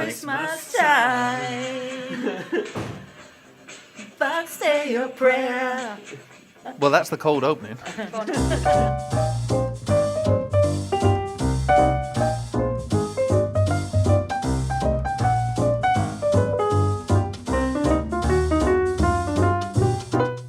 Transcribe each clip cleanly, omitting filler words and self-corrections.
Christmas time. But say your prayer. Well, that's the cold opening.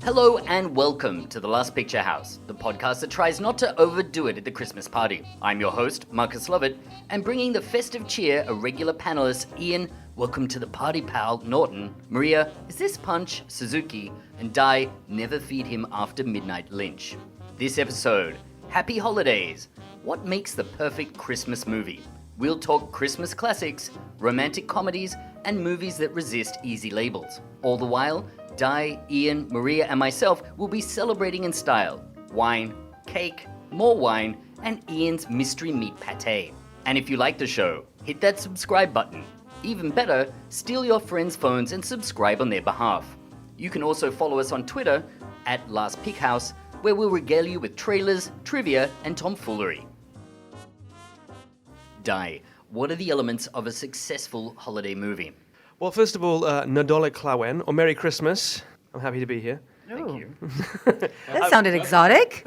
Hello and welcome to The Last Picture House, the podcast that tries not to overdo it at the Christmas party. I'm your host, Marcus Lovett, and bringing the festive cheer are regular panelists Ian, welcome to the party pal, Norton, Maria, is this Punch, Suzuki, and Di, never feed him after midnight Lynch. This episode, Happy Holidays, what makes the perfect Christmas movie? We'll talk Christmas classics, romantic comedies, and movies that resist easy labels. All the while, Di, Ian, Maria, and myself will be celebrating in style. Wine, cake, more wine, and Ian's mystery meat pate. And if you like the show, hit that subscribe button. Even better, steal your friends' phones and subscribe on their behalf. You can also follow us on Twitter at LastPickHouse, where we'll regale you with trailers, trivia, and tomfoolery. Di, what are the elements of a successful holiday movie? Well, first of all, Nadolig Llawen, or Merry Christmas. I'm happy to be here. Thank you. That sounded exotic.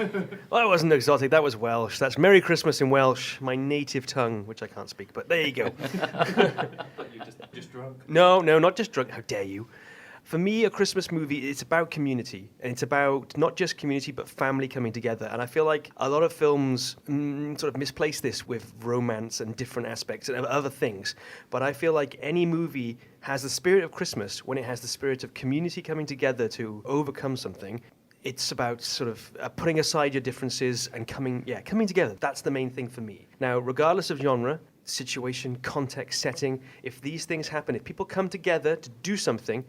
Well, that wasn't exotic, that was Welsh. That's Merry Christmas in Welsh, my native tongue, which I can't speak, but there you go. You just drunk. No, not just drunk, how dare you. For me, a Christmas movie, it's about community. And it's about not just community, but family coming together. And I feel like a lot of films sort of misplace this with romance and different aspects and other things. But I feel like any movie has the spirit of Christmas when it has the spirit of community coming together to overcome something. It's about sort of putting aside your differences and coming together. That's the main thing for me. Now, regardless of genre, situation, context, setting, if these things happen, if people come together to do something,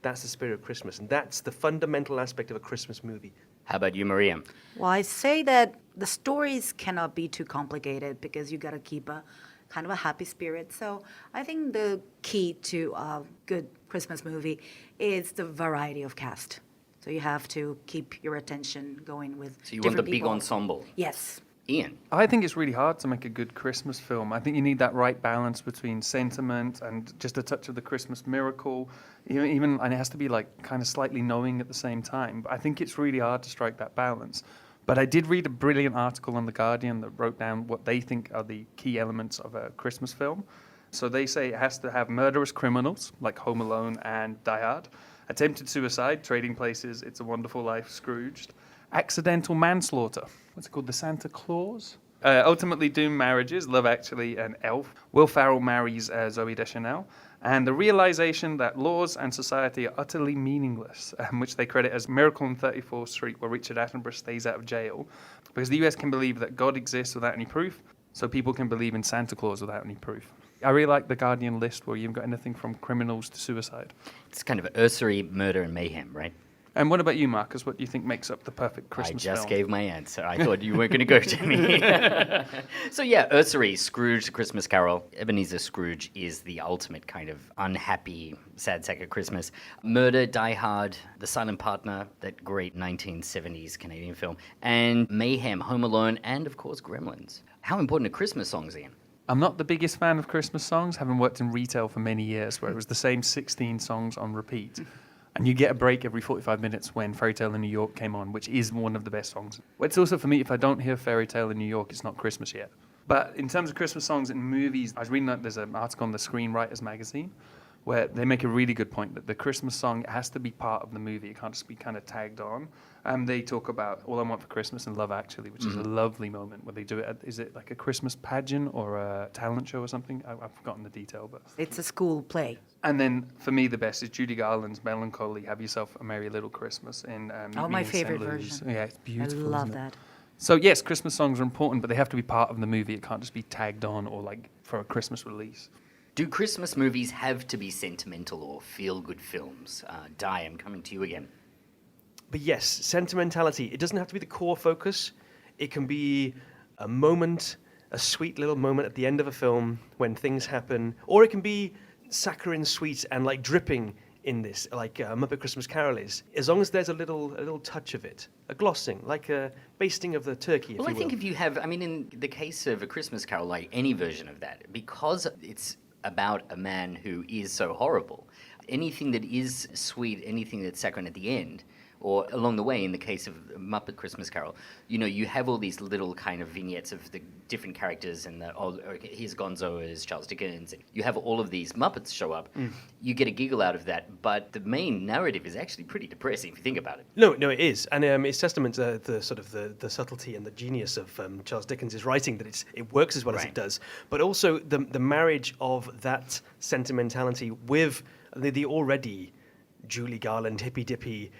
that's the spirit of Christmas, and that's the fundamental aspect of a Christmas movie. How about you, Maria? Well, I say that the stories cannot be too complicated because you got to keep a kind of a happy spirit. So I think the key to a good Christmas movie is the variety of cast. So you have to keep your attention going with So you want the different big people. ensemble? Yes. Ian? I think it's really hard to make a good Christmas film. I think you need that right balance between sentiment and just a touch of the Christmas miracle. Even and it has to be like kind of slightly knowing at the same time. But I think it's really hard to strike that balance. But I did read a brilliant article on The Guardian that wrote down what they think are the key elements of a Christmas film. So they say it has to have murderous criminals, like Home Alone and Die Hard, attempted suicide, Trading Places, It's a Wonderful Life, Scrooged, accidental manslaughter, what's it called, The Santa Claus? Ultimately doomed marriages, Love Actually and Elf. Will Ferrell marries Zooey Deschanel. And the realization that laws and society are utterly meaningless, which they credit as Miracle on 34th Street, where Richard Attenborough stays out of jail. Because the US can believe that God exists without any proof, so people can believe in Santa Claus without any proof. I really like the Guardian list where you've got anything from criminals to suicide. It's kind of usury, murder, and mayhem, right? And what about you, Marcus? What do you think makes up the perfect Christmas film? I just gave my answer. I thought you weren't going to go to me. So yeah, usury, Scrooge, Christmas Carol. Ebenezer Scrooge is the ultimate kind of unhappy, sad sack of Christmas. Murder, Die Hard, The Silent Partner, that great 1970s Canadian film. And Mayhem, Home Alone, and of course Gremlins. How important are Christmas songs, Ian? I'm not the biggest fan of Christmas songs, having worked in retail for many years, where it was the same 16 songs on repeat. And you get a break every 45 minutes when Fairy Tale in New York came on, which is one of the best songs. It's also, for me, if I don't hear Fairy Tale in New York, it's not Christmas yet. But in terms of Christmas songs in movies, I was reading that there's an article on the Screenwriters magazine where they make a really good point that the Christmas song has to be part of the movie. It can't just be kind of tagged on. They talk about All I Want for Christmas and Love Actually, which is a lovely moment where they do it. Is it like a Christmas pageant or a talent show or something? I've forgotten the detail, but It's a school play. and then for me the best is Judy Garland's Melancholy. Have Yourself a Merry Little Christmas in Meet Oh, Me my in St. favorite Louis. version. Yeah, it's beautiful. I love isn't it? that. So yes, Christmas songs are important, but they have to be part of the movie. It can't just be tagged on or like for a Christmas release. Do Christmas movies have to be sentimental or feel-good films? Di, I'm coming to you again. But yes, sentimentality, it doesn't have to be the core focus. It can be a moment, a sweet little moment at the end of a film when things happen, or it can be saccharine sweet and like dripping in this, like Muppet Christmas Carol is. As long as there's a little touch of it, a glossing, like a basting of the turkey, if Well, you I will. think if you have, I mean, in the case of A Christmas Carol, like any version of that, because it's about a man who is so horrible. Anything that is sweet, anything that's saccharine at the end, or along the way, in the case of Muppet Christmas Carol, you have all these little kind of vignettes of the different characters, and here's Gonzo as Charles Dickens. You have all of these Muppets show up. You get a giggle out of that, but the main narrative is actually pretty depressing if you think about it. No, it is, and it's testament to the sort of the subtlety and the genius of Charles Dickens' writing that it works as well as it does. But also the marriage of that sentimentality with the already Julie Garland hippy dippy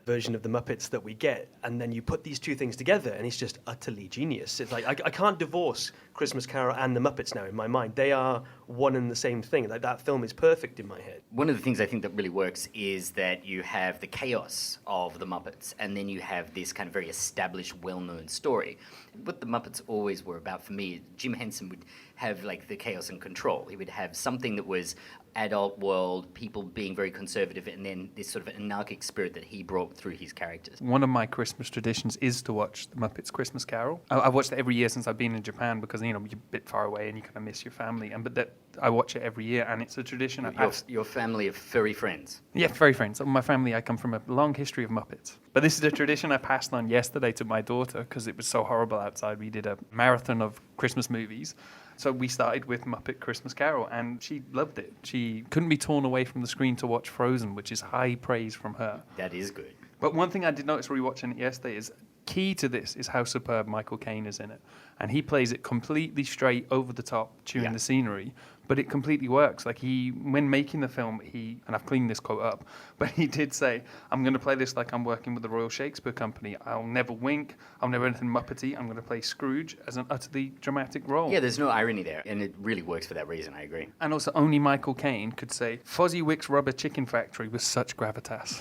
version of the Muppets that we get, and then you put these two things together, and it's just utterly genius. It's like I can't divorce Christmas Carol and the Muppets now in my mind. They are one and the same thing. Like, that film is perfect in my head. One of the things I think that really works is that you have the chaos of the Muppets, and then you have this kind of very established, well-known story. What the Muppets always were about for me, Jim Henson would have like the chaos and control. He would have something that was adult world, people being very conservative, and then this sort of anarchic spirit that he brought through his characters. One of my Christmas traditions is to watch the Muppets Christmas Carol. I've watched it every year since I've been in Japan because, you're a bit far away and you kind of miss your family. But I watch it every year, and it's a tradition. Your family of furry friends. Yeah, furry friends. My family, I come from a long history of Muppets. But this is a tradition I passed on yesterday to my daughter because it was so horrible outside. We did a marathon of Christmas movies. So we started with Muppet Christmas Carol, and she loved it. She couldn't be torn away from the screen to watch Frozen, which is high praise from her. That is good. But one thing I did notice rewatching it yesterday is key to this is how superb Michael Caine is in it. And he plays it completely straight, over the top, chewing the scenery, but it completely works. Like, when making the film, and I've cleaned this quote up, but he did say, I'm going to play this like I'm working with the Royal Shakespeare Company. I'll never wink. I'll never anything Muppety. I'm going to play Scrooge as an utterly dramatic role. Yeah, there's no irony there, and it really works for that reason, I agree. And also, only Michael Caine could say, Fozzie Rubber Chicken Factory with such gravitas.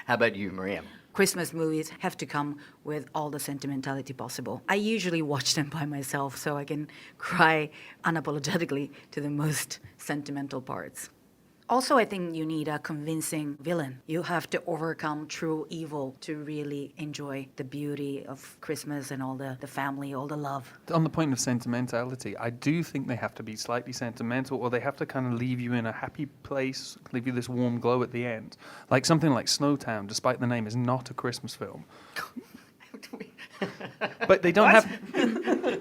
How about you, Maria? Christmas movies have to come with all the sentimentality possible. I usually watch them by myself so I can cry unapologetically to the most sentimental parts. Also, I think you need a convincing villain. You have to overcome true evil to really enjoy the beauty of Christmas and all the family, all the love. On the point of sentimentality, I do think they have to be slightly sentimental, or they have to kind of leave you in a happy place, leave you this warm glow at the end. Like something like Snowtown, despite the name, is not a Christmas film. But they don't have...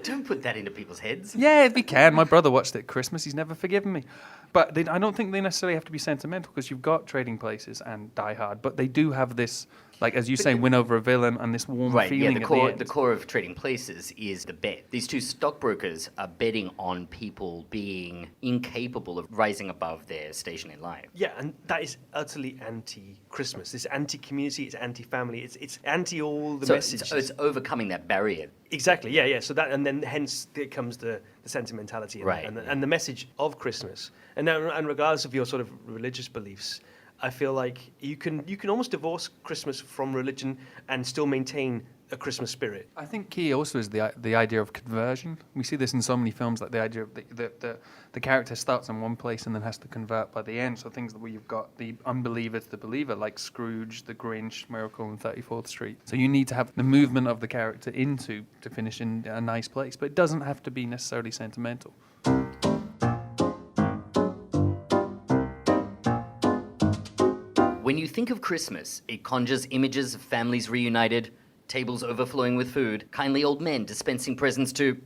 Don't put that into people's heads. Yeah, we can. My brother watched it at Christmas. He's never forgiven me. But I don't think they necessarily have to be sentimental, because you've got Trading Places and Die Hard, but they do have this, like, as you say, win over a villain and this warm feeling at the end. The core of Trading Places is the bet. These two stockbrokers are betting on people being incapable of rising above their station in life. Yeah, and that is utterly anti-Christmas. It's anti-community, it's anti-family, it's anti all the messages. So it's overcoming that barrier. Exactly, yeah. So that, and then hence it comes the sentimentality and the message of Christmas. And regardless of your sort of religious beliefs, I feel like you can almost divorce Christmas from religion and still maintain a Christmas spirit. I think key also is the idea of conversion. We see this in so many films, like the idea of the character starts in one place and then has to convert by the end. So things where you've got the unbeliever to the believer, like Scrooge, The Grinch, Miracle on 34th Street. So you need to have the movement of the character to finish in a nice place, but it doesn't have to be necessarily sentimental. When you think of Christmas, it conjures images of families reunited, tables overflowing with food, kindly old men dispensing presents to...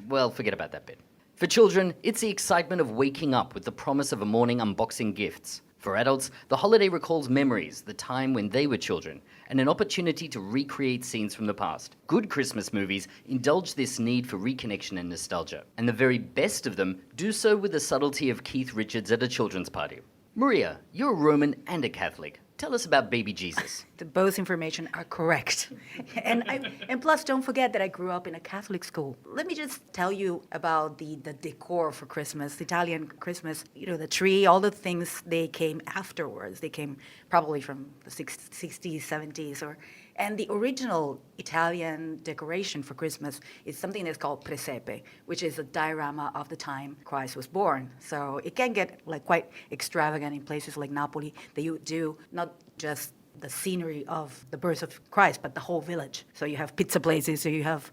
well, forget about that bit. For children, it's the excitement of waking up with the promise of a morning unboxing gifts. For adults, the holiday recalls memories, the time when they were children, and an opportunity to recreate scenes from the past. Good Christmas movies indulge this need for reconnection and nostalgia, and the very best of them do so with the subtlety of Keith Richards at a children's party. Maria, you're a Roman and a Catholic. Tell us about baby Jesus. Both information are correct. And plus, don't forget that I grew up in a Catholic school. Let me just tell you about the decor for Christmas, the Italian Christmas. The tree, all the things, they came afterwards. They came probably from the 60s, 70s, and the original Italian decoration for Christmas is something that's called presepe, which is a diorama of the time Christ was born. So it can get quite extravagant in places like Napoli, that you do not just the scenery of the birth of Christ, but the whole village. So you have pizza places, so you have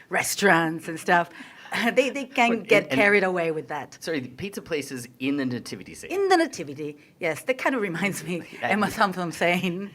restaurants and stuff. They can But- get and- carried away with that. Sorry, the pizza places in the nativity scene. In the nativity, yes, that kind of reminds me Emma Thompson saying,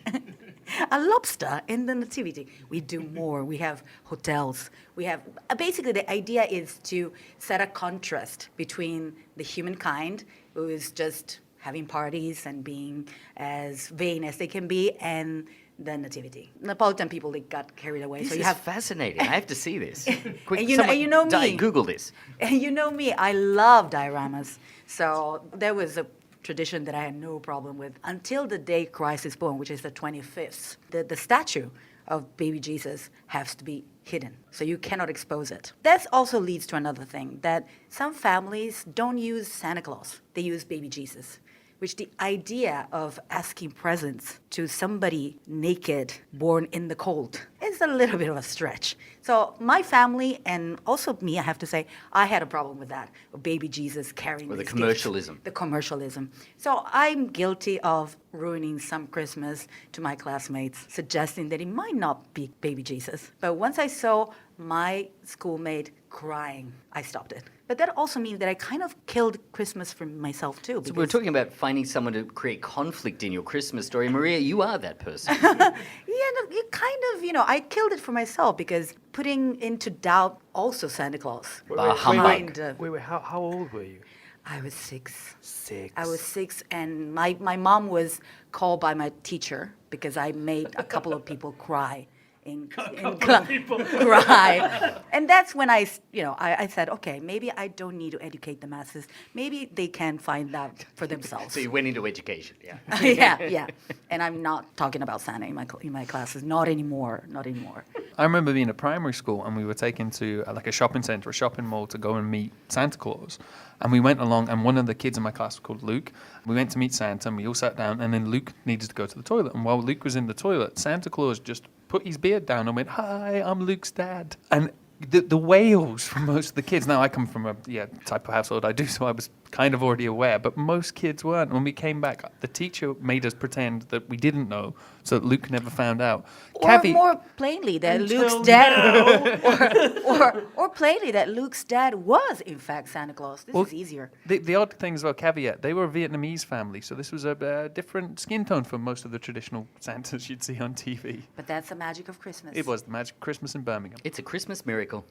a lobster in the nativity. We do more. We have hotels. We have basically the idea is to set a contrast between the humankind who is just having parties and being as vain as they can be, and the nativity. Neapolitan people, they got carried away. This So you is have fascinating. I have to see this. Quick, And you know- someone- and you know Di, me. Google this. And you know me, I love dioramas. So there was a tradition that I had no problem with until the day Christ is born, which is the 25th. The statue of baby Jesus has to be hidden, so you cannot expose it. That also leads to another thing, that some families don't use Santa Claus, they use baby Jesus, which the idea of asking presents to somebody naked, born in the cold, is a little bit of a stretch. So my family, and also me, I have to say, I had a problem with that, of baby Jesus carrying Or the these gifts. commercialism. The commercialism. So I'm guilty of ruining some Christmas to my classmates, suggesting that it might not be baby Jesus. But once I saw my schoolmate crying, I stopped it. But that also means that I kind of killed Christmas for myself too. So we're talking about finding someone to create conflict in your Christmas story. Maria, you are that person. Yeah, no, you kind of, I killed it for myself because putting into doubt also Santa Claus. Bah humbug. Kind of. Wait, how old were you? I was 6. 6. I was 6, and my mom was called by my teacher because I made a couple of people cry. Cry. And that's when I said, okay, maybe I don't need to educate the masses. Maybe they can find out for themselves. So you went into education, yeah. yeah. And I'm not talking about Santa in my classes. Not anymore. I remember being at primary school and we were taken to like a shopping centre, a shopping mall to go and meet Santa Claus. And we went along and one of the kids in my class was called Luke. We went to meet Santa and we all sat down and then Luke needed to go to the toilet. And while Luke was in the toilet, Santa Claus just put his beard down and went, "Hi, I'm Luke's dad." And the wails from most of the kids. Now I come from a type of household I do, so I was kind of already aware, but most kids weren't. When we came back, the teacher made us pretend that we didn't know, so that Luke never found out. Or more plainly that Luke's dad, or plainly that Luke's dad was in fact Santa Claus. This is easier. The odd thing as well, caveat, they were a Vietnamese family, so this was a different skin tone from most of the traditional Santas you'd see on TV. But that's the magic of Christmas. It was the magic of Christmas in Birmingham. It's a Christmas miracle.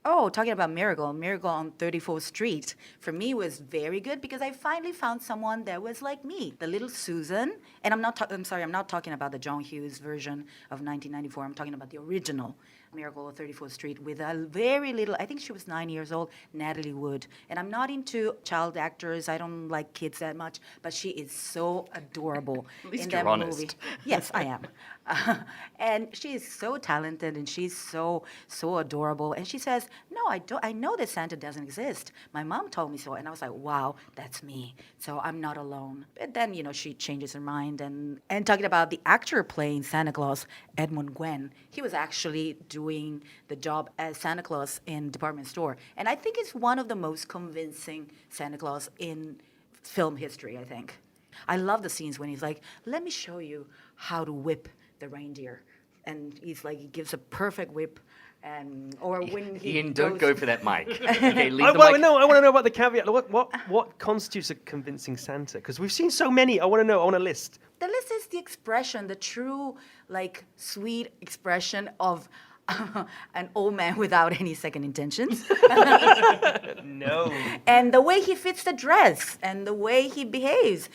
Oh, talking about Miracle on 34th Street, for me was very good because I finally found someone that was like me, the little Susan. And I'm not talking about the John Hughes version of 1994. I'm talking about the original Miracle on 34th Street with a very little, I think she was 9 years old, Natalie Wood. And I'm not into child actors. I don't like kids that much, but she is so adorable At least in you're that honest. movie. Yes, I am. And she is so talented and she's so adorable. And she says, "No, I know that Santa doesn't exist. My mom told me so." And I was like, wow, that's me. So I'm not alone. But then, she changes her mind. And talking about the actor playing Santa Claus, Edmund Gwenn, he was actually doing the job as Santa Claus in department store. And I think it's one of the most convincing Santa Claus in film history, I think. I love the scenes when he's like, "Let me show you how to whip the reindeer." And he's like, he gives a perfect whip. Or when he Ian, don't goes- go for that mic. Okay, leave I the want mic. to know about the caveat. What constitutes a convincing Santa? Because we've seen so many. I want to know. I want a list. The list is the expression, the true, sweet expression of an old man without any second intentions. No. And the way he fits the dress and the way he behaves.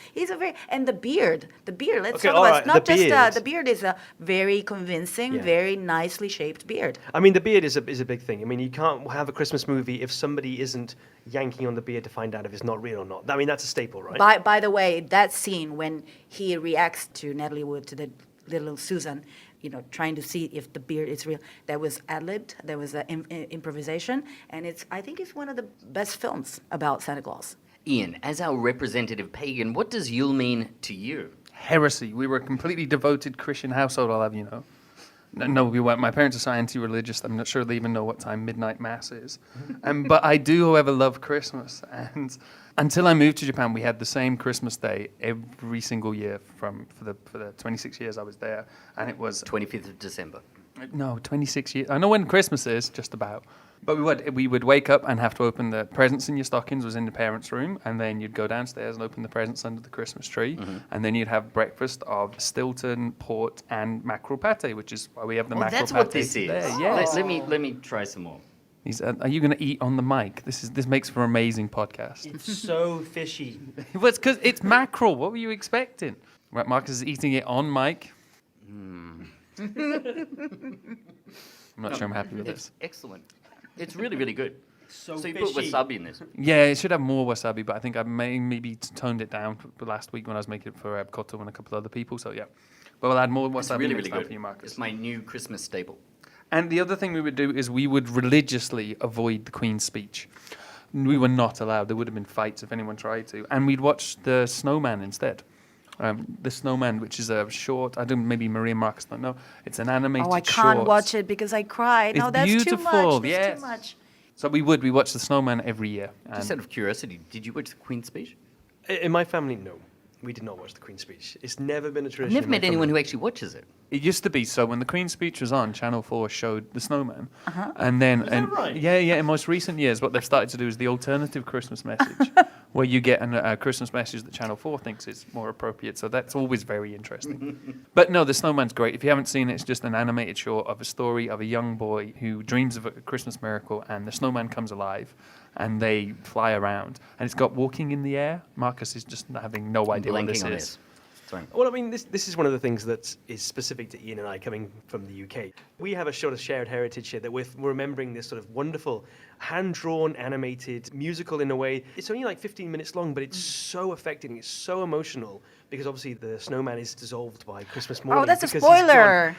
And the beard. Let's Okay, talk all about right, it's not the just beard. the beard is a very convincing, Yeah. very nicely shaped beard. I mean, the beard is a big thing. I mean, you can't have a Christmas movie if somebody isn't yanking on the beard to find out if it's not real or not. I mean, that's a staple, right? By the way, that scene when he reacts to Natalie Wood, to the little Susan, trying to see if the beard is real, that was ad-libbed, there was an improvisation, and I think it's one of the best films about Santa Claus. Ian, as our representative pagan, what does Yule mean to you? Heresy. We were a completely devoted Christian household, I'll have you know. No, we weren't. My parents are so anti-religious, I'm not sure they even know what time midnight mass is. But I do, however, love Christmas. And until I moved to Japan, we had the same Christmas day every single year for the 26 years I was there. And it was 25th of December. No, 26 years. I know when Christmas is, just about. But we would wake up and have to open the presents in your stockings was in the parents' room, and then you'd go downstairs and open the presents under the Christmas tree, and then you'd have breakfast of Stilton, port, and mackerel pate, which is why we have the mackerel That's pate what this is. today. Yes. Let me try some more. Are you going to eat on the mic? This makes for an amazing podcast. It's so fishy. Well, it's because it's mackerel. What were you expecting? Right, Marcus is eating it on mic. I'm not sure I'm happy with It's this. excellent. It's really, really good. So So you put fishy. wasabi in this. Yeah, it should have more wasabi, but I think I maybe toned it down last week when I was making it for Koto and a couple other people. So yeah, but we'll add more wasabi It's really, next really time good. for you, Marcus. It's my new Christmas staple. And the other thing we would do is we would religiously avoid the Queen's speech. We were not allowed. There would have been fights if anyone tried to. And we'd watch The Snowman instead. The Snowman, which is a short, maybe Maria and Marcus don't know. It's an animated Oh, I can't short. watch it because I cried. No, It's that's beautiful, too much. That's yes. too much. So we watch The Snowman every year. Just out of curiosity, did you watch the Queen's speech? In my family, no. We did not watch the Queen's speech. It's never been a I've tradition. never in my met anyone family. who actually watches it. It used to be so when the Queen's speech was on, Channel 4 showed The Snowman. And then, right? yeah, in most recent years, what they've started to do is the alternative Christmas message, where you get a Christmas message that Channel 4 thinks is more appropriate. So that's always very interesting. But no, The Snowman's great. If you haven't seen it, it's just an animated short of a story of a young boy who dreams of a Christmas miracle, and the snowman comes alive, and they fly around. And it's got walking in the air. Marcus is just having no idea what this Blanking on is. this. Sorry. Well, I mean, this is one of the things that is specific to Ian and I coming from the UK. We have a sort of shared heritage here that we're remembering this sort of wonderful, hand-drawn, animated musical in a way. It's only like 15 minutes long, but it's so affecting, it's so emotional, because obviously the snowman is dissolved by Christmas morning. Oh, that's a because he's gone. spoiler.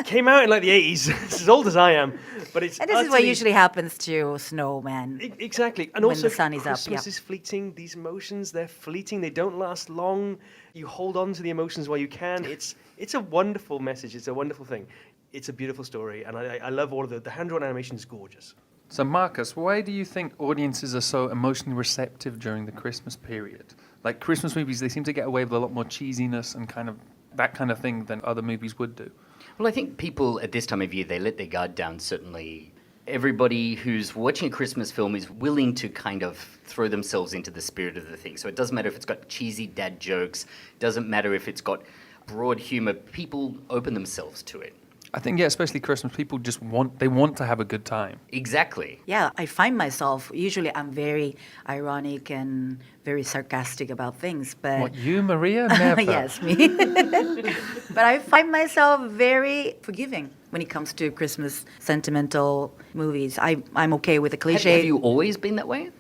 Came out in like the 80s. It's as old as I am, but it's And this is what utterly- usually happens to snowman. Exactly. And When also, the sun is up, Christmas yeah. is fleeting. These emotions, they're fleeting. They don't last long. You hold on to the emotions while you can. It's a wonderful message. It's a wonderful thing. It's a beautiful story. And I love all of the hand-drawn animation is gorgeous. So, Marcus, why do you think audiences are so emotionally receptive during the Christmas period? Like, Christmas movies, they seem to get away with a lot more cheesiness and kind of that kind of thing than other movies would do. Well, I think people at this time of year, they let their guard down, certainly. Everybody who's watching a Christmas film is willing to kind of throw themselves into the spirit of the thing. So it doesn't matter if it's got cheesy dad jokes, doesn't matter if it's got broad humor. People open themselves to it. I think, yeah, especially Christmas, people just want to have a good time. Exactly. Yeah, I find myself, usually I'm very ironic and very sarcastic about things, but... What, you, Maria? Never. Yes, me. But I find myself very forgiving when it comes to Christmas sentimental movies. I'm okay with the cliche. Have you always been that way?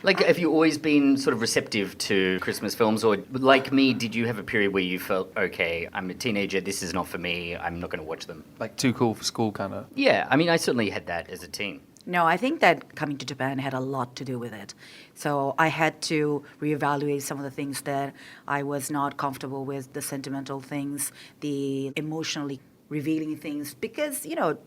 Like, have you always been sort of receptive to Christmas films? Or, like me, did you have a period where you felt, okay, I'm a teenager, this is not for me, I'm not going to watch them? Like, too cool for school, kind of. Yeah, I mean, I certainly had that as a teen. No, I think that coming to Japan had a lot to do with it. So I had to reevaluate some of the things that I was not comfortable with, the sentimental things, the emotionally revealing things, because,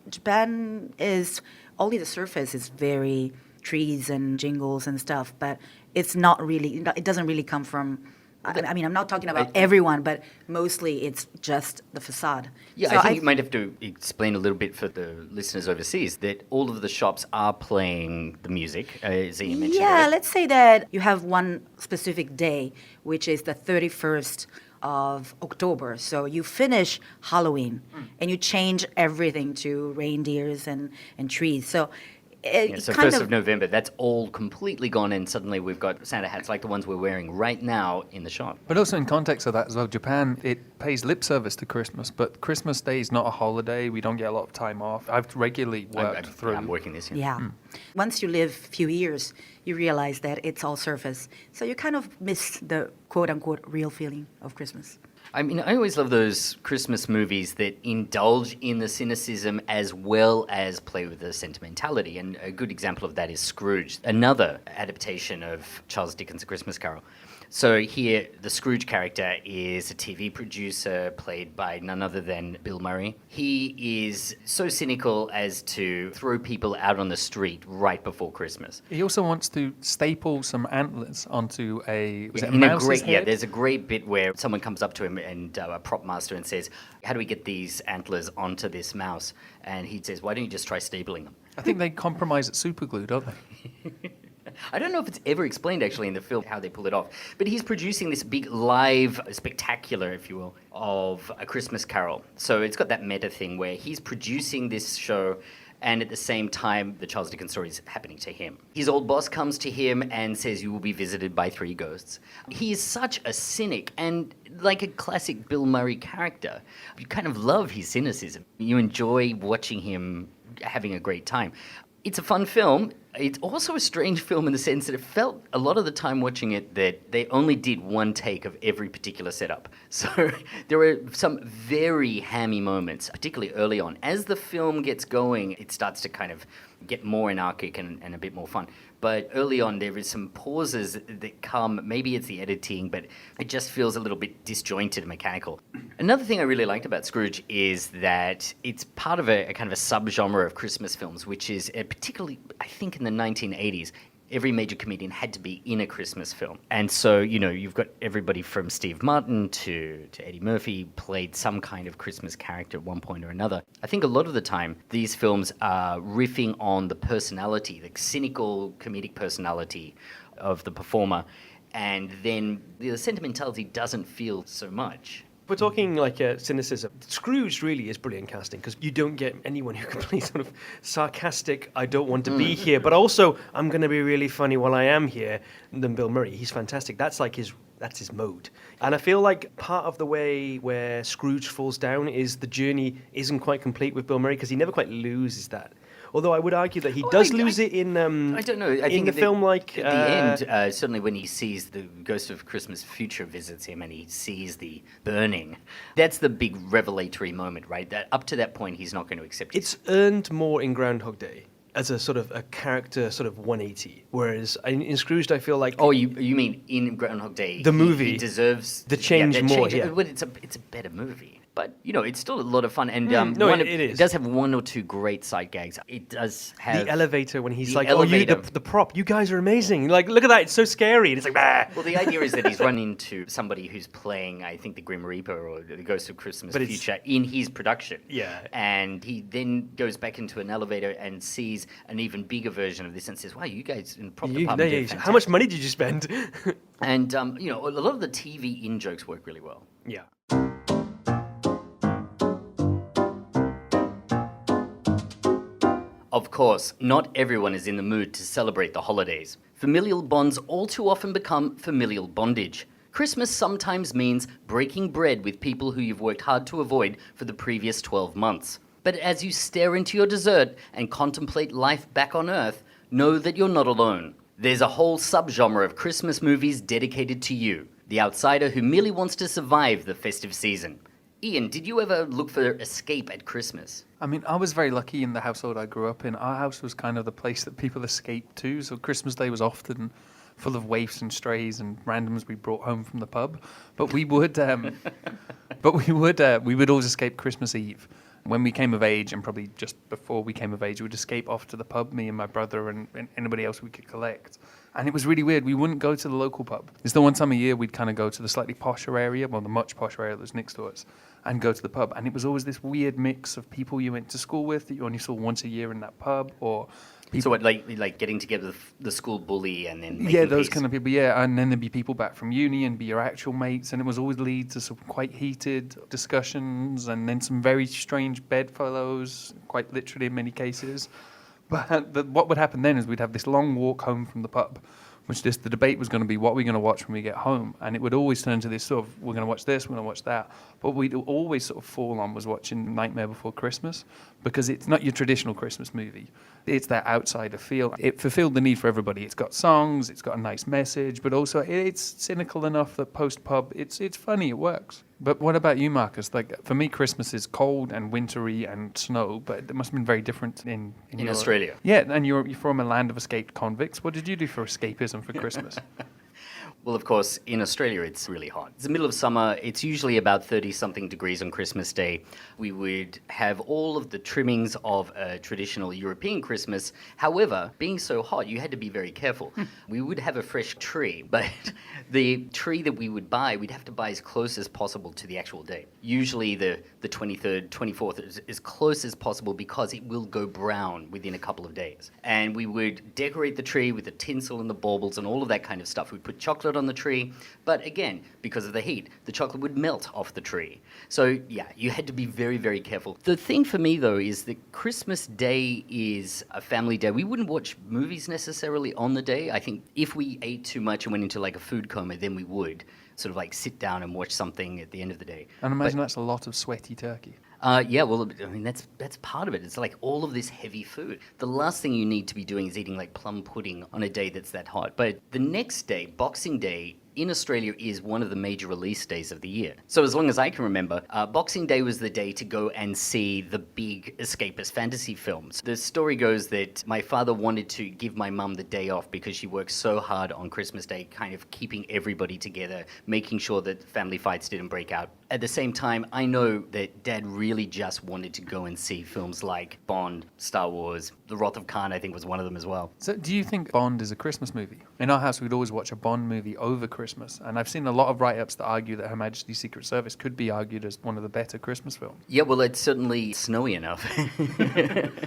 Japan is, only the surface is very trees and jingles and stuff, but it's not really, it doesn't really come from, I mean, I'm not talking about everyone, but mostly it's just the facade. Yeah, So I think you might have to explain a little bit for the listeners overseas that all of the shops are playing the music, as Ian mentioned. Yeah, earlier. let's say that you have one specific day, which is the 31st of October. So you finish Halloween and you change everything to reindeers and trees. So Yeah, so 1st of November, that's all completely gone, and suddenly we've got Santa hats like the ones we're wearing right now in the shop. But also in context of that as well, Japan, it pays lip service to Christmas, but Christmas Day is not a holiday. We don't get a lot of time off. I've regularly worked through. I'm working this year. Yeah. Once you live a few years, you realize that it's all surface. So you kind of miss the quote-unquote real feeling of Christmas. I mean, I always love those Christmas movies that indulge in the cynicism as well as play with the sentimentality. And a good example of that is Scrooge, another adaptation of Charles Dickens' A Christmas Carol. So here, the Scrooge character is a TV producer played by none other than Bill Murray. He is so cynical as to throw people out on the street right before Christmas. He also wants to staple some antlers onto a Yeah, head? there's a great bit where someone comes up to him and a prop master and says, "How do we get these antlers onto this mouse?" And he says, "Why don't you just try stapling them?" I think they compromise at superglue, don't they? I don't know if it's ever explained actually in the film how they pull it off, but he's producing this big live spectacular, if you will, of A Christmas Carol. So it's got that meta thing where he's producing this show and at the same time the Charles Dickens story is happening to him. His old boss comes to him and says, "You will be visited by 3 ghosts." He is such a cynic and like a classic Bill Murray character. You kind of love his cynicism. You enjoy watching him having a great time. It's a fun film. It's also a strange film in the sense that it felt a lot of the time watching it that they only did one take of every particular setup. So there were some very hammy moments, particularly early on. As the film gets going, it starts to kind of get more anarchic and a bit more fun. But early on, there is some pauses that come, maybe it's the editing, but it just feels a little bit disjointed and mechanical. Another thing I really liked about Scrooge is that it's part of a kind of a subgenre of Christmas films, which is particularly, I think, in the 1980s. Every major comedian had to be in a Christmas film. And so, you've got everybody from Steve Martin to Eddie Murphy played some kind of Christmas character at one point or another. I think a lot of the time, these films are riffing on the personality, the cynical comedic personality of the performer. And then the sentimentality doesn't feel so much. We're talking like cynicism. Scrooge really is brilliant casting because you don't get anyone who can play sort of sarcastic, I don't want to be here, but also I'm going to be really funny while I am here than Bill Murray. He's fantastic. That's his mode. And I feel like part of the way where Scrooge falls down is the journey isn't quite complete with Bill Murray because he never quite loses that. Although I would argue that he does lose it in I don't know. I think the film, like at the end, certainly when he sees the Ghost of Christmas Future visits him and he sees the burning, that's the big revelatory moment, right? That up to that point, he's not going to accept it. It's earned more in Groundhog Day as a sort of a character sort of 180, whereas in Scrooge, I feel like you mean in Groundhog Day, the movie he deserves the change more. Yeah. Well, it's a better movie. But, it's still a lot of fun. And it is. It does have one or two great sight gags. It does have... The elevator when he's the like, elevator. the prop, you guys are amazing. Like, look at that, it's so scary. And it's like, bah! Well, the idea is that he's run into somebody who's playing, I think, the Grim Reaper or the Ghost of Christmas Future in his production. Yeah. And he then goes back into an elevator and sees an even bigger version of this and says, wow, you guys in the prop department did how much money did you spend? And, a lot of the TV in-jokes work really well. Yeah. Of course, not everyone is in the mood to celebrate the holidays. Familial bonds all too often become familial bondage. Christmas sometimes means breaking bread with people who you've worked hard to avoid for the previous 12 months. But as you stare into your dessert and contemplate life back on Earth, know that you're not alone. There's a whole subgenre of Christmas movies dedicated to you, the outsider who merely wants to survive the festive season. Ian, did you ever look for escape at Christmas? I mean, I was very lucky in the household I grew up in. Our house was kind of the place that people escaped to. So Christmas Day was often full of waifs and strays and randoms we brought home from the pub. But we would, we would always escape Christmas Eve. When we came of age, and probably just before we came of age, we would escape off to the pub, me and my brother and anybody else we could collect. And it was really weird. We wouldn't go to the local pub. It's the one time a year we'd kind of go to the slightly posher area, well, the much posher area that was next to us, and go to the pub. And it was always this weird mix of people you went to school with that you only saw once a year in that pub, or people... So what, like getting together with the school bully and then making yeah, those peace? kind of people, yeah. And then there'd be people back from uni and be your actual mates, and it was always lead to some quite heated discussions and then some very strange bedfellows, quite literally in many cases. But what would happen then is we'd have this long walk home from the pub, which the debate was going to be, what are we going to watch when we get home? And it would always turn to this sort of, we're going to watch this, we're going to watch that. But we'd always sort of fall on was watching Nightmare Before Christmas, because it's not your traditional Christmas movie. It's that outsider feel. It fulfilled the need for everybody. It's got songs, it's got a nice message, but also it's cynical enough that post-pub, it's funny, it works. But what about you, Marcus? Like, for me, Christmas is cold and wintry and snow, but it must have been very different in Australia. Yeah, and you're from a land of escaped convicts. What did you do for escapism for Christmas? Well, of course, in Australia, it's really hot. It's the middle of summer. It's usually about 30-something degrees on Christmas Day. We would have all of the trimmings of a traditional European Christmas. However, being so hot, you had to be very careful. We would have a fresh tree, but the tree that we would buy, we'd have to buy as close as possible to the actual day. Usually the 23rd, 24th is as close as possible because it will go brown within a couple of days. And we would decorate the tree with the tinsel and the baubles and all of that kind of stuff. We'd put chocolate on the tree, but again, because of the heat, the chocolate would melt off the tree. So yeah, you had to be very, very careful. The thing for me though is that Christmas Day is a family day. We wouldn't watch movies necessarily on the day. I think if we ate too much and went into like a food coma, then we would sort of like sit down and watch something at the end of the day. And imagine that's a lot of sweaty turkey. Yeah, well, I mean, that's part of it. It's like all of this heavy food. The last thing you need to be doing is eating like plum pudding on a day that's that hot. But the next day, Boxing Day, in Australia is one of the major release days of the year. So as long as I can remember, Boxing Day was the day to go and see the big escapist fantasy films. The story goes that my father wanted to give my mum the day off because she worked so hard on Christmas Day, kind of keeping everybody together, making sure that family fights didn't break out. At the same time, I know that Dad really just wanted to go and see films like Bond, Star Wars, The Wrath of Khan, I think was one of them as well. So do you think Bond is a Christmas movie? In our house, we'd always watch a Bond movie over Christmas. And I've seen a lot of write-ups that argue that Her Majesty's Secret Service could be argued as one of the better Christmas films. Yeah, well, it's certainly snowy enough.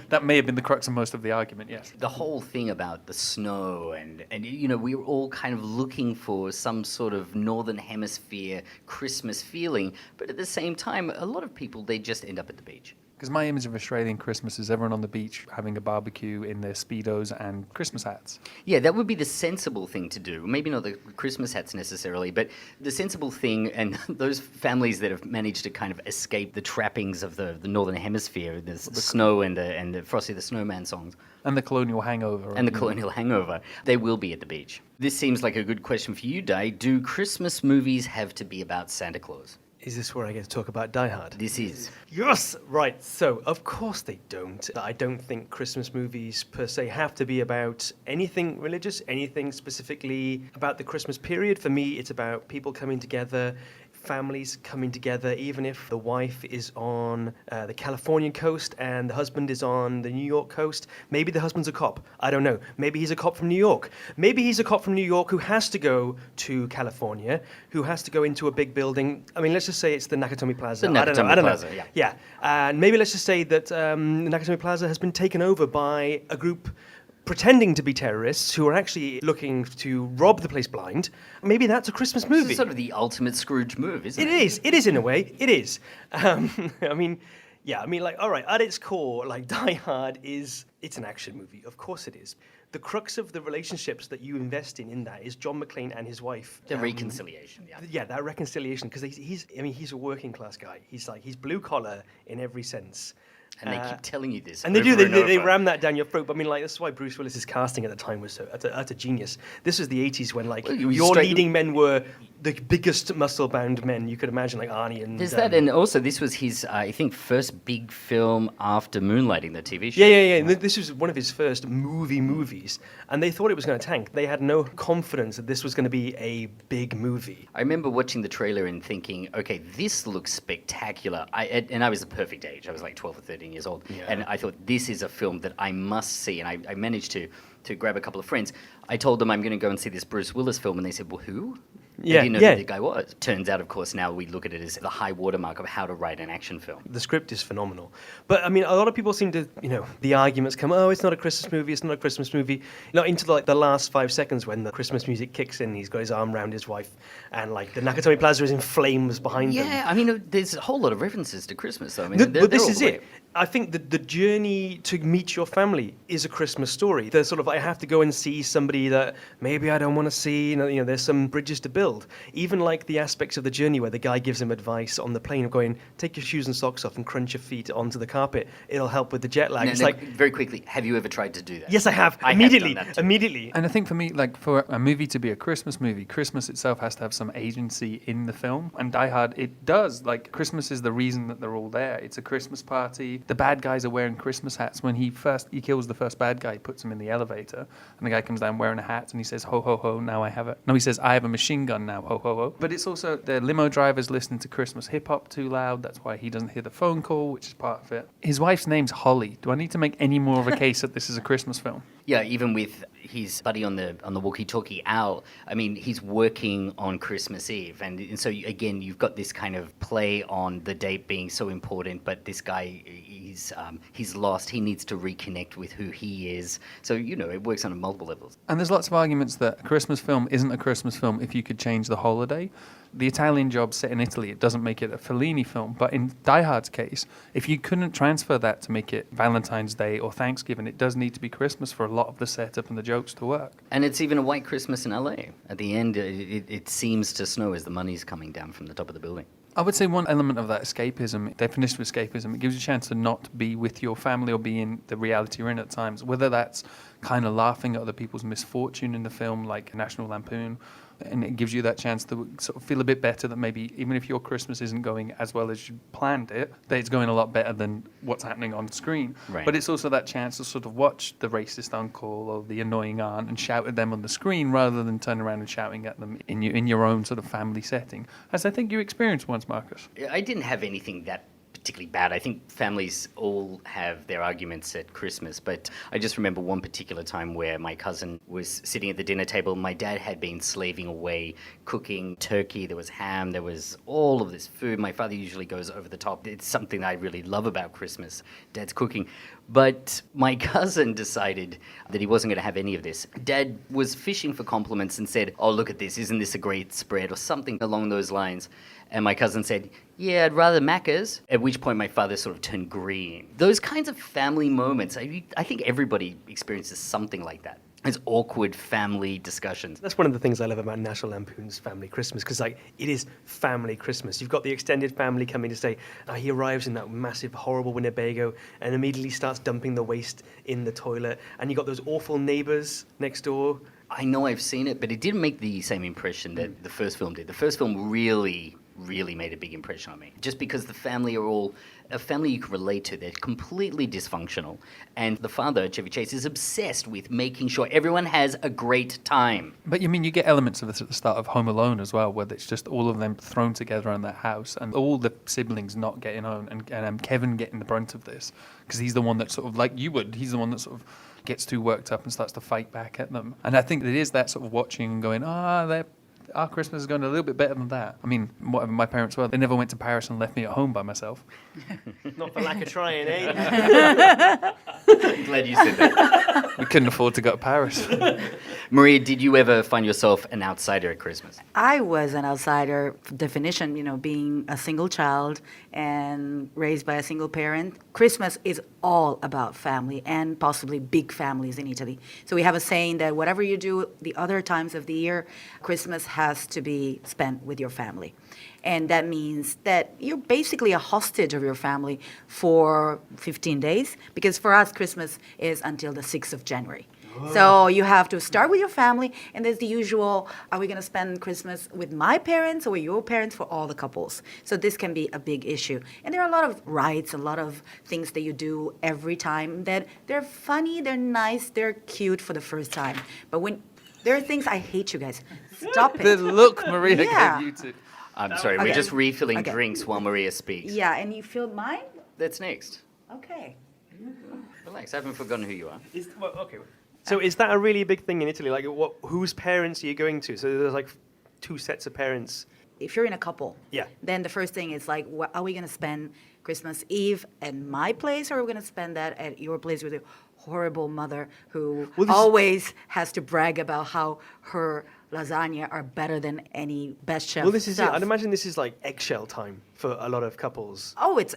That may have been the crux of most of the argument, yes. The whole thing about the snow and you know, we were all kind of looking for some sort of Northern Hemisphere Christmas feeling, but at the same time, a lot of people, they just end up at the beach. Because my image of Australian Christmas is everyone on the beach having a barbecue in their Speedos and Christmas hats. Yeah, that would be the sensible thing to do. Maybe not the Christmas hats necessarily, but the sensible thing, and those families that have managed to kind of escape the trappings of the Northern Hemisphere, the snow and the Frosty the Snowman songs. And the colonial hangover. And the colonial hangover. They will be at the beach. This seems like a good question for you, Dai. Do Christmas movies have to be about Santa Claus? Is this where I get to talk about Die Hard? This is. Yes! Right, so of course they don't. I don't think Christmas movies per se have to be about anything religious, anything specifically about the Christmas period. For me, it's about people coming together, families coming together, even if the wife is on the Californian coast and the husband is on the New York coast. Maybe the husband's a cop. I don't know. Maybe he's a cop from New York. Maybe he's a cop from New York who has to go to California, who has to go into a big building. I mean, let's just say it's the Nakatomi Plaza. The Nakatomi I don't Plaza, know. yeah. Yeah. And maybe let's just say that the Nakatomi Plaza has been taken over by a group pretending to be terrorists who are actually looking to rob the place blind. Maybe that's a Christmas movie. This is sort of the ultimate Scrooge move, isn't it? It is. It is in a way. It is. I mean, yeah. I mean, like, all right. At its core, like, Die Hard it's an action movie. Of course, it is. The crux of the relationships that you invest in that is John McClane and his wife. The reconciliation, yeah. Yeah, that reconciliation, because he's a working class guy. He's blue collar in every sense. And they keep telling you this. And they do. over and They over. ram that down your throat. But I mean, like, that's why Bruce Willis's casting at the time was so utter genius. This was the 80s when, like, Well, you your straight- leading men were the biggest muscle-bound men you could imagine, like Arnie and... There's that, and also this was his, I think, first big film after Moonlighting, the TV show. Yeah. This was one of his first movies, and they thought it was going to tank. They had no confidence that this was going to be a big movie. I remember watching the trailer and thinking, okay, this looks spectacular. And I was the perfect age. I was like 12 or 13 years old. Yeah. And I thought, this is a film that I must see. And I managed to grab a couple of friends. I told them I'm going to go and see this Bruce Willis film, and they said, well, who? Yeah, I didn't know yeah. who the guy was. Turns out, of course, now we look at it as the high watermark of how to write an action film. The script is phenomenal. But, I mean, a lot of people seem to, the arguments come, oh, it's not a Christmas movie, it's not a Christmas movie. Into, like, the last 5 seconds when the Christmas music kicks in, he's got his arm around his wife, and, like, the Nakatomi Plaza is in flames behind them. Yeah, I mean, there's a whole lot of references to Christmas, though. I mean, But this they're is all it. I think that the journey to meet your family is a Christmas story. There's sort of, I have to go and see somebody that maybe I don't want to see. There's some bridges to build. Even like the aspects of the journey where the guy gives him advice on the plane of going, take your shoes and socks off and crunch your feet onto the carpet. It'll help with the jet lag. It's like, very quickly, have you ever tried to do that? yes, I have. I have Immediately. done that too. Immediately. And I think for me, like, for a movie to be a Christmas movie, Christmas itself has to have some agency in the film. And Die Hard, it does. Like, Christmas is the reason that they're all there. It's a Christmas party. the bad guys are wearing Christmas hats. When he kills the first bad guy, he puts him in the elevator, and the guy comes down wearing a hat, and he says, ho, ho, ho, now I have it. No, he says, I have a machine gun now, ho, ho, ho. But it's also the limo driver's listening to Christmas hip-hop too loud. That's why he doesn't hear the phone call, which is part of it. His wife's name's Holly. Do I need to make any more of a case that this is a Christmas film? Yeah, even with his buddy on the walkie-talkie, Al, I mean, he's working on Christmas Eve. And so, again, you've got this kind of play on the date being so important, but this guy, he's lost. He needs to reconnect with who he is. So, it works on multiple levels. And there's lots of arguments that a Christmas film isn't a Christmas film if you could change the holiday. The Italian Job set in Italy, it doesn't make it a Fellini film. But in Die Hard's case, if you couldn't transfer that to make it Valentine's Day or Thanksgiving, it does need to be Christmas for a lot of the setup and the jokes to work. And it's even a white Christmas in LA. At the end, it seems to snow as the money's coming down from the top of the building. I would say one element of that escapism, definition of escapism, it gives you a chance to not be with your family or be in the reality you're in at times, whether that's kind of laughing at other people's misfortune in the film, like National Lampoon, and it gives you that chance to sort of feel a bit better that maybe even if your Christmas isn't going as well as you planned it, that it's going a lot better than what's happening on screen. Right. But it's also that chance to sort of watch the racist uncle or the annoying aunt and shout at them on the screen rather than turn around and shouting at them in your own sort of family setting, as I think you experienced once, Marcus. I didn't have anything that particularly bad. I think families all have their arguments at Christmas, but I just remember one particular time where my cousin was sitting at the dinner table. My dad had been slaving away, cooking turkey, there was ham, there was all of this food. My father usually goes over the top. It's something that I really love about Christmas, Dad's cooking. But my cousin decided that he wasn't going to have any of this. Dad was fishing for compliments and said, oh, look at this, isn't this a great spread, or something along those lines. And my cousin said, yeah, I'd rather Macca's, at which point my father sort of turned green. Those kinds of family moments, I think everybody experiences something like that. It's awkward family discussions. That's one of the things I love about National Lampoon's Family Christmas, because it is family Christmas. You've got the extended family coming to say, he arrives in that massive, horrible Winnebago and immediately starts dumping the waste in the toilet. And you've got those awful neighbors next door. I know I've seen it, but it didn't make the same impression that the first film did. The first film really made a big impression on me. Just because the family are all a family you can relate to. They're completely dysfunctional. And the father, Chevy Chase, is obsessed with making sure everyone has a great time. But you mean you get elements of this at the start of Home Alone as well, where it's just all of them thrown together in that house and all the siblings not getting on and Kevin getting the brunt of this because he's the one that sort of, like you would, he's the one that sort of gets too worked up and starts to fight back at them. And I think it is that sort of watching and going, our Christmas is going a little bit better than that. I mean, whatever my parents were, they never went to Paris and left me at home by myself. Not for lack of trying, eh? Glad you said that. We couldn't afford to go to Paris. Maria, did you ever find yourself an outsider at Christmas? I was an outsider definition, being a single child and raised by a single parent. Christmas is all about family and possibly big families in Italy. So we have a saying that whatever you do the other times of the year, Christmas has to be spent with your family. And that means that you're basically a hostage of your family for 15 days, because for us, Christmas is until the 6th of January. So you have to start with your family, and there's the usual, are we going to spend Christmas with my parents or with your parents, for all the couples? So this can be a big issue. And there are a lot of rites, a lot of things that you do every time that they're funny, they're nice, they're cute for the first time. But when there are things, I hate you guys. Stop it. The look Maria Yeah. gave you to... I'm sorry, Okay. we're just refilling Okay. drinks while Maria speaks. Yeah, and you feel mine? That's next. Okay. Relax, I haven't forgotten who you are. Okay. So is that a really big thing in Italy? Like, whose parents are you going to? So there's like two sets of parents. If you're in a couple, Yeah. then the first thing is like, are we going to spend Christmas Eve at my place, or are we going to spend that at your place with your horrible mother who always has to brag about how her lasagna are better than any best chef Well, this is it. stuff. I'd imagine this is like eggshell time for a lot of couples. Oh, it's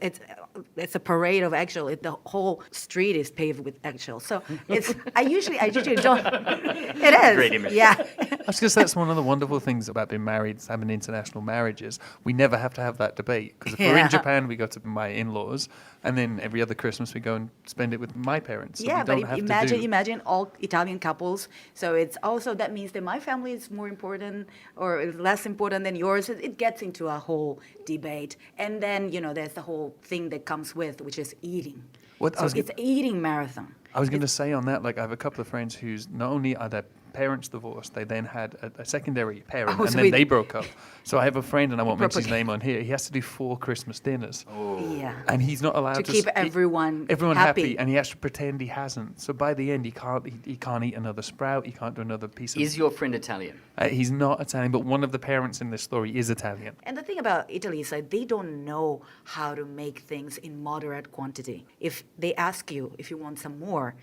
a parade of eggshell. The whole street is paved with eggshell. So it's I usually don't. It is. Great image. Yeah. Because that's one of the wonderful things about being married, having international marriages. We never have to have that debate. Because if we're in Japan, we go to my in-laws, and then every other Christmas we go and spend it with my parents. So Yeah, we but don't have imagine to do. imagine all Italian couples. So it's also that means that my family is more important or is less important than yours. It gets into a whole debate, and then there's the whole thing that comes with, which is eating. What- I So was it's eating marathon. I was going to say on that, like I have a couple of friends whose not only are their parents divorced, they then had a secondary parent, Oh, and so then we- they broke up. So I have a friend, and I won't mention his Proper- name on here. He has to do 4 Christmas dinners, Yeah. and he's not allowed To to keep s- he- everyone everyone happy. and he has to pretend he hasn't. So by the end, he can't eat another sprout. He can't do another piece of. Is your friend Italian? He's not Italian, but one of the parents in this story is Italian. And the thing about Italy is that they don't know how to make things in moderate quantity. If they ask you if you want some more,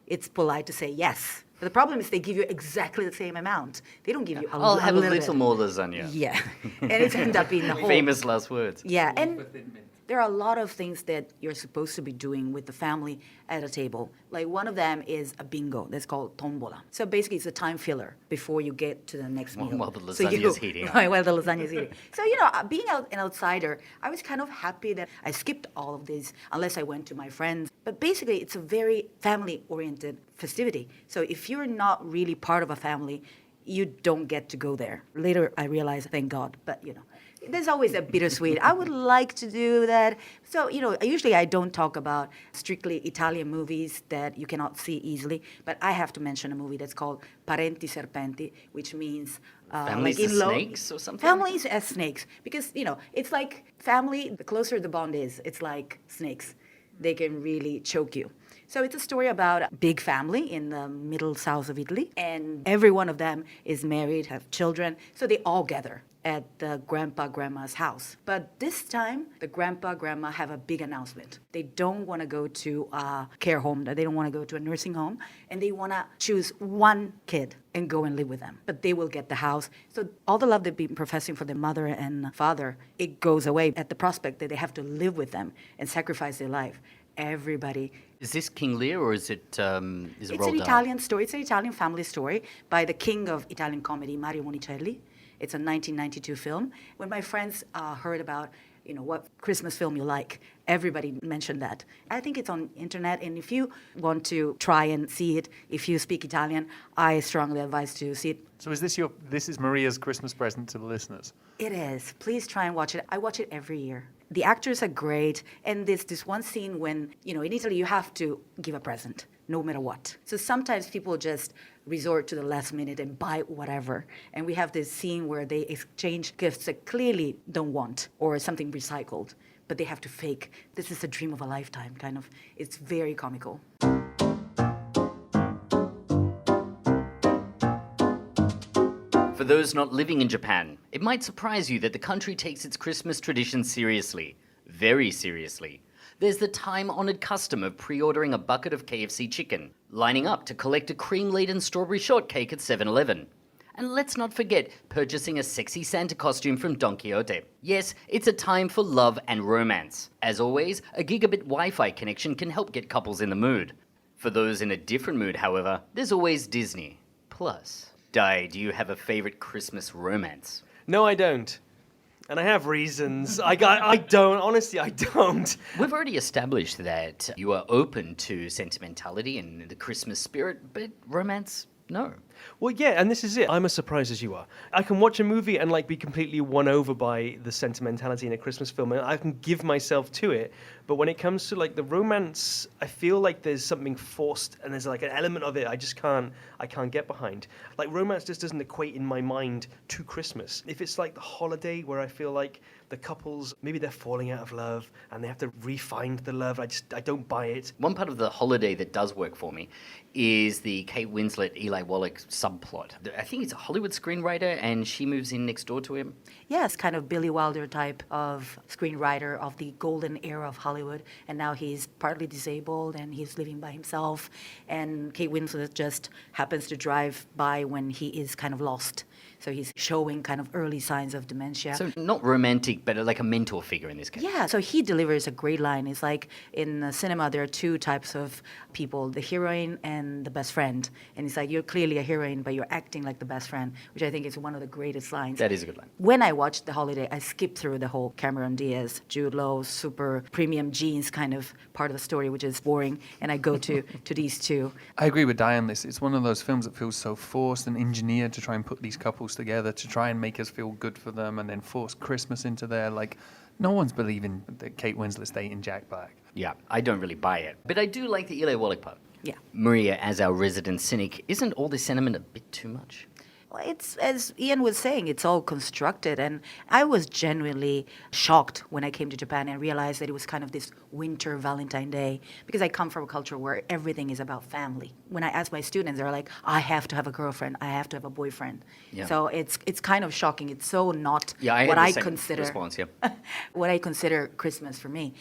it's polite to say yes. But the problem is they give you exactly the same amount. They don't give you I'll have a little bit. more lasagna. Yeah. And it's end up being the whole. Famous last words. Yeah. And there are a lot of things that you're supposed to be doing with the family at a table. Like one of them is a bingo that's called tombola. So basically it's a time filler before you get to the next meal. While the So lasagna is heating up. Right, while the lasagna is heating. So, being an outsider, I was kind of happy that I skipped all of this unless I went to my friends. But basically it's a very family-oriented festivity. So if you're not really part of a family, you don't get to go there. Later I realized, thank God, but there's always a bittersweet. I would like to do that. So, usually I don't talk about strictly Italian movies that you cannot see easily, but I have to mention a movie that's called Parenti Serpenti, which means Families like as in-law- snakes or something? Families as snakes. Because, it's like family, the closer the bond is, it's like snakes. They can really choke you. So it's a story about a big family in the middle south of Italy, and every one of them is married, have children, so they all gather at the grandma's house. But this time, the grandma have a big announcement. They don't want to go to a care home, they don't want to go to a nursing home, and they want to choose one kid and go and live with them. But they will get the house. So all the love they've been professing for their mother and father, it goes away at the prospect that they have to live with them and sacrifice their life. Everybody. Is this King Lear or is it It's Roald an Dahl? Italian story. It's an Italian family story by the king of Italian comedy, Mario Monicelli. It's a 1992 film. When my friends heard about, what Christmas film you like, everybody mentioned that. I think it's on internet, and if you want to try and see it, if you speak Italian, I strongly advise to see it. So this is Maria's Christmas present to the listeners? It is. Please try and watch it. I watch it every year. The actors are great, and there's this one scene when, in Italy you have to give a present, no matter what. So sometimes people just resort to the last minute and buy whatever. And we have this scene where they exchange gifts that clearly don't want, or something recycled, but they have to fake. This is a dream of a lifetime, kind of. It's very comical. For those not living in Japan, it might surprise you that the country takes its Christmas tradition seriously. Very seriously. There's the time-honored custom of pre-ordering a bucket of KFC chicken, lining up to collect a cream-laden strawberry shortcake at 7-Eleven. And let's not forget purchasing a sexy Santa costume from Don Quixote. Yes, it's a time for love and romance. As always, a gigabit Wi-Fi connection can help get couples in the mood. For those in a different mood, however, there's always Disney. Plus, Dai, do you have a favorite Christmas romance? No, I don't. And I have reasons. I don't. Honestly, I don't. We've already established that you are open to sentimentality and the Christmas spirit, but romance, no. Well, yeah, and this is it. I'm as surprised as you are. I can watch a movie and be completely won over by the sentimentality in a Christmas film, and I can give myself to it. But when it comes to the romance, I feel like there's something forced, and there's an element of it I can't get behind. Romance just doesn't equate in my mind to Christmas. If it's the holiday where I feel like the couples, maybe they're falling out of love and they have to re-find the love, I don't buy it. One part of the holiday that does work for me is the Kate Winslet, Eli Wallach subplot. I think he's a Hollywood screenwriter and she moves in next door to him. Yes, kind of Billy Wilder type of screenwriter of the golden era of Hollywood. And now he's partly disabled and he's living by himself. And Kate Winslet just happens to drive by when he is kind of lost. So he's showing kind of early signs of dementia. So not romantic, but like a mentor figure in this case. Yeah, so he delivers a great line. It's like in the cinema, there are two types of people, the heroine and the best friend. And it's like, you're clearly a heroine, but you're acting like the best friend, which I think is one of the greatest lines. That is a good line. When I watched The Holiday, I skipped through the whole Cameron Diaz, Jude Law, super premium jeans kind of part of the story, which is boring, and I go to these two. I agree with Di on this. It's one of those films that feels so forced and engineered to try and put these couples together, to try and make us feel good for them, and then force Christmas into there. Like, no one's believing that Kate Winslet's dating Jack Black. Yeah, I don't really buy it. But I do like the Eli Wallach part. Yeah. Maria, as our resident cynic, isn't all this sentiment a bit too much? Well, it's, as Ian was saying, it's all constructed. And I was genuinely shocked when I came to Japan and realized that it was kind of this winter Valentine Day, because I come from a culture where everything is about family. When I ask my students, they're like, I have to have a girlfriend, I have to have a boyfriend. Yeah. So it's kind of shocking. It's so not Yeah, I had what the I same consider response, yeah. what I consider Christmas for me.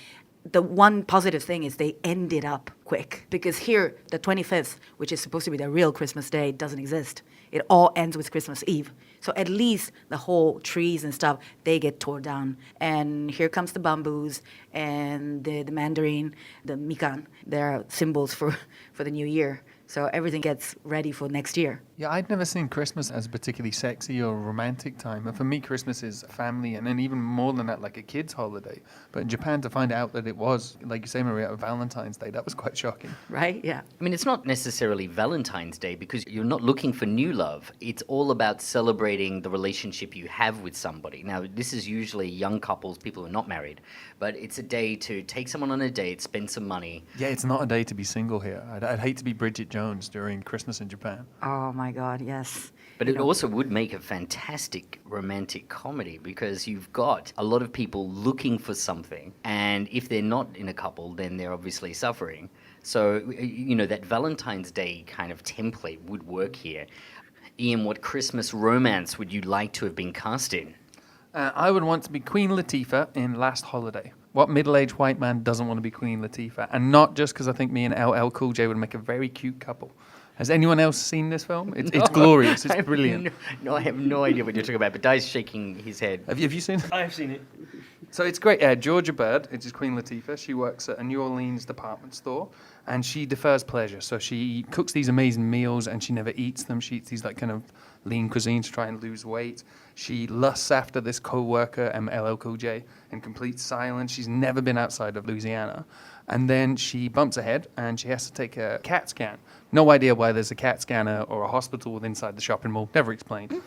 The one positive thing is they ended up quick, because here, the 25th, which is supposed to be the real Christmas day, doesn't exist. It all ends with Christmas Eve. So at least the whole trees and stuff, they get tore down. And here comes the bamboos and the mandarin, the mikan. They're symbols for the new year. So everything gets ready for next year. Yeah, I'd never seen Christmas as a particularly sexy or romantic time. And for me, Christmas is family, and then even more than that, like a kid's holiday. But in Japan, to find out that it was, like you say, Maria, Valentine's Day, that was quite shocking. Right? Yeah. I mean, it's not necessarily Valentine's Day because you're not looking for new love. It's all about celebrating the relationship you have with somebody. Now, this is usually young couples, people who are not married, but it's a day to take someone on a date, spend some money. Yeah, it's not a day to be single here. I'd hate to be Bridget Jones during Christmas in Japan. Oh, my God, yes. But it also would make a fantastic romantic comedy because you've got a lot of people looking for something, and if they're not in a couple, then they're obviously suffering. So, you know, that Valentine's Day kind of template would work here. Ian, what Christmas romance would you like to have been cast in? I would want to be Queen Latifah in Last Holiday. What middle-aged white man doesn't want to be Queen Latifah? And not just because I think me and LL Cool J would make a very cute couple. Has anyone else seen this film? It's glorious. It's brilliant. No, I have no idea what you're talking about, but Di's shaking his head. Have you seen it? I've seen it. So it's great. Georgia Bird, it is Queen Latifah. She works at a New Orleans department store, and she defers pleasure. So she cooks these amazing meals, and she never eats them. She eats these like kind of lean cuisine to try and lose weight. She lusts after this co-worker, LL Cool J, in complete silence. She's never been outside of Louisiana. And then she bumps ahead, and she has to take a CAT scan. No idea why there's a CAT scanner or a hospital inside the shopping mall. Never explained.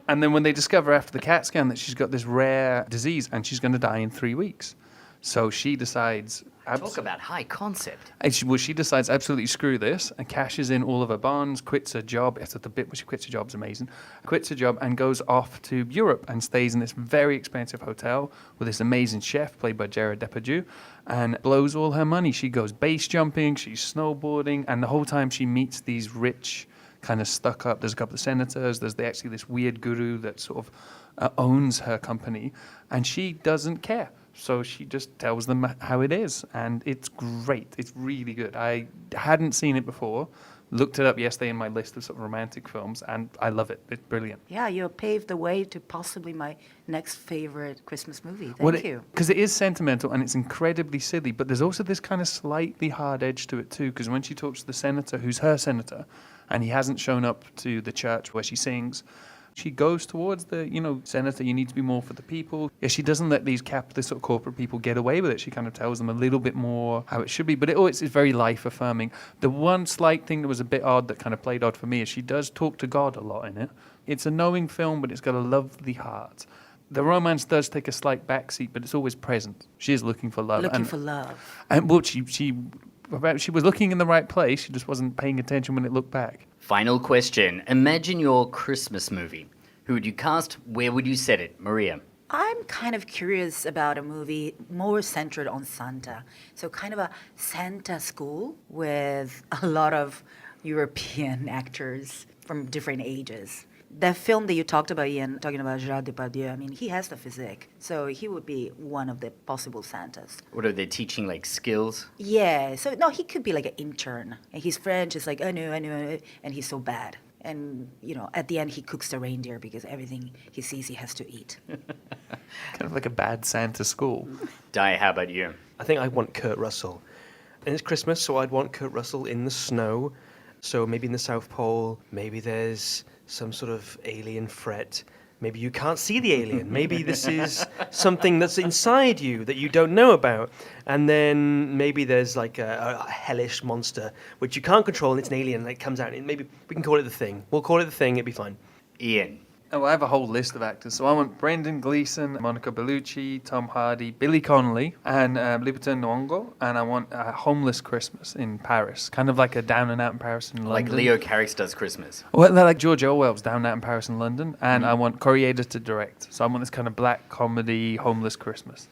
And then when they discover after the CAT scan that she's got this rare disease and she's going to die in 3 weeks. So she decides... Talk about high concept. She decides absolutely screw this and cashes in all of her bonds, quits her job. It's at the bit where she quits her job is amazing. Quits her job and goes off to Europe and stays in this very expensive hotel with this amazing chef played by Jared Depardieu and blows all her money. She goes base jumping, she's snowboarding, and the whole time she meets these rich, kind of stuck up. There's a couple of senators. There's actually this weird guru that sort of owns her company, and she doesn't care. So she just tells them how it is, and it's great. It's really good. I hadn't seen it before. Looked it up yesterday in my list of sort of romantic films, and I love it. It's brilliant. Yeah, you paved the way to possibly my next favorite Christmas movie. Thank you. Because it is sentimental and it's incredibly silly, but there's also this kind of slightly hard edge to it too, because when she talks to the senator, who's her senator, and he hasn't shown up to the church where she sings, she goes towards the, senator, you need to be more for the people. Yeah, she doesn't let these sort of corporate people get away with it. She kind of tells them a little bit more how it should be, but it's very life-affirming. The one slight thing that was a bit odd, that kind of played odd for me, is she does talk to God a lot in it. It's a knowing film, but it's got a lovely heart. The romance does take a slight backseat, but it's always present. She is looking for love. Looking for love. And well, she was looking in the right place. She just wasn't paying attention when it looked back. Final question. Imagine your Christmas movie. Who would you cast? Where would you set it? Maria. I'm kind of curious about a movie more centered on Santa. So kind of a Santa school with a lot of European actors from different ages. The film that you talked about, Ian, talking about Gerard Depardieu, I mean, he has the physique. So he would be one of the possible Santas. What are they teaching, like skills? Yeah. So, no, he could be like an intern. And he's French. It's like, I know. And he's so bad. And, at the end, he cooks the reindeer because everything he sees he has to eat. Kind of like a bad Santa school. Di, how about you? I think I want Kurt Russell. And it's Christmas, so I'd want Kurt Russell in the snow. So maybe in the South Pole, maybe there's some sort of alien threat. Maybe you can't see the alien. Maybe this is something that's inside you that you don't know about. And then maybe there's like a hellish monster which you can't control and it's an alien and it comes out. And maybe we can call it the Thing. We'll call it the Thing, it'd be fine. Ian. Oh, I have a whole list of actors. So I want Brendan Gleeson, Monica Bellucci, Tom Hardy, Billy Connolly, and Lupita Nyong'o. And I want a homeless Christmas in Paris, kind of like a Down and Out in Paris in Like London. Leo Carrick does Christmas. Well, they're like George Orwell's Down and Out in Paris in London. And I want Corrieda to direct. So I want this kind of black comedy, homeless Christmas.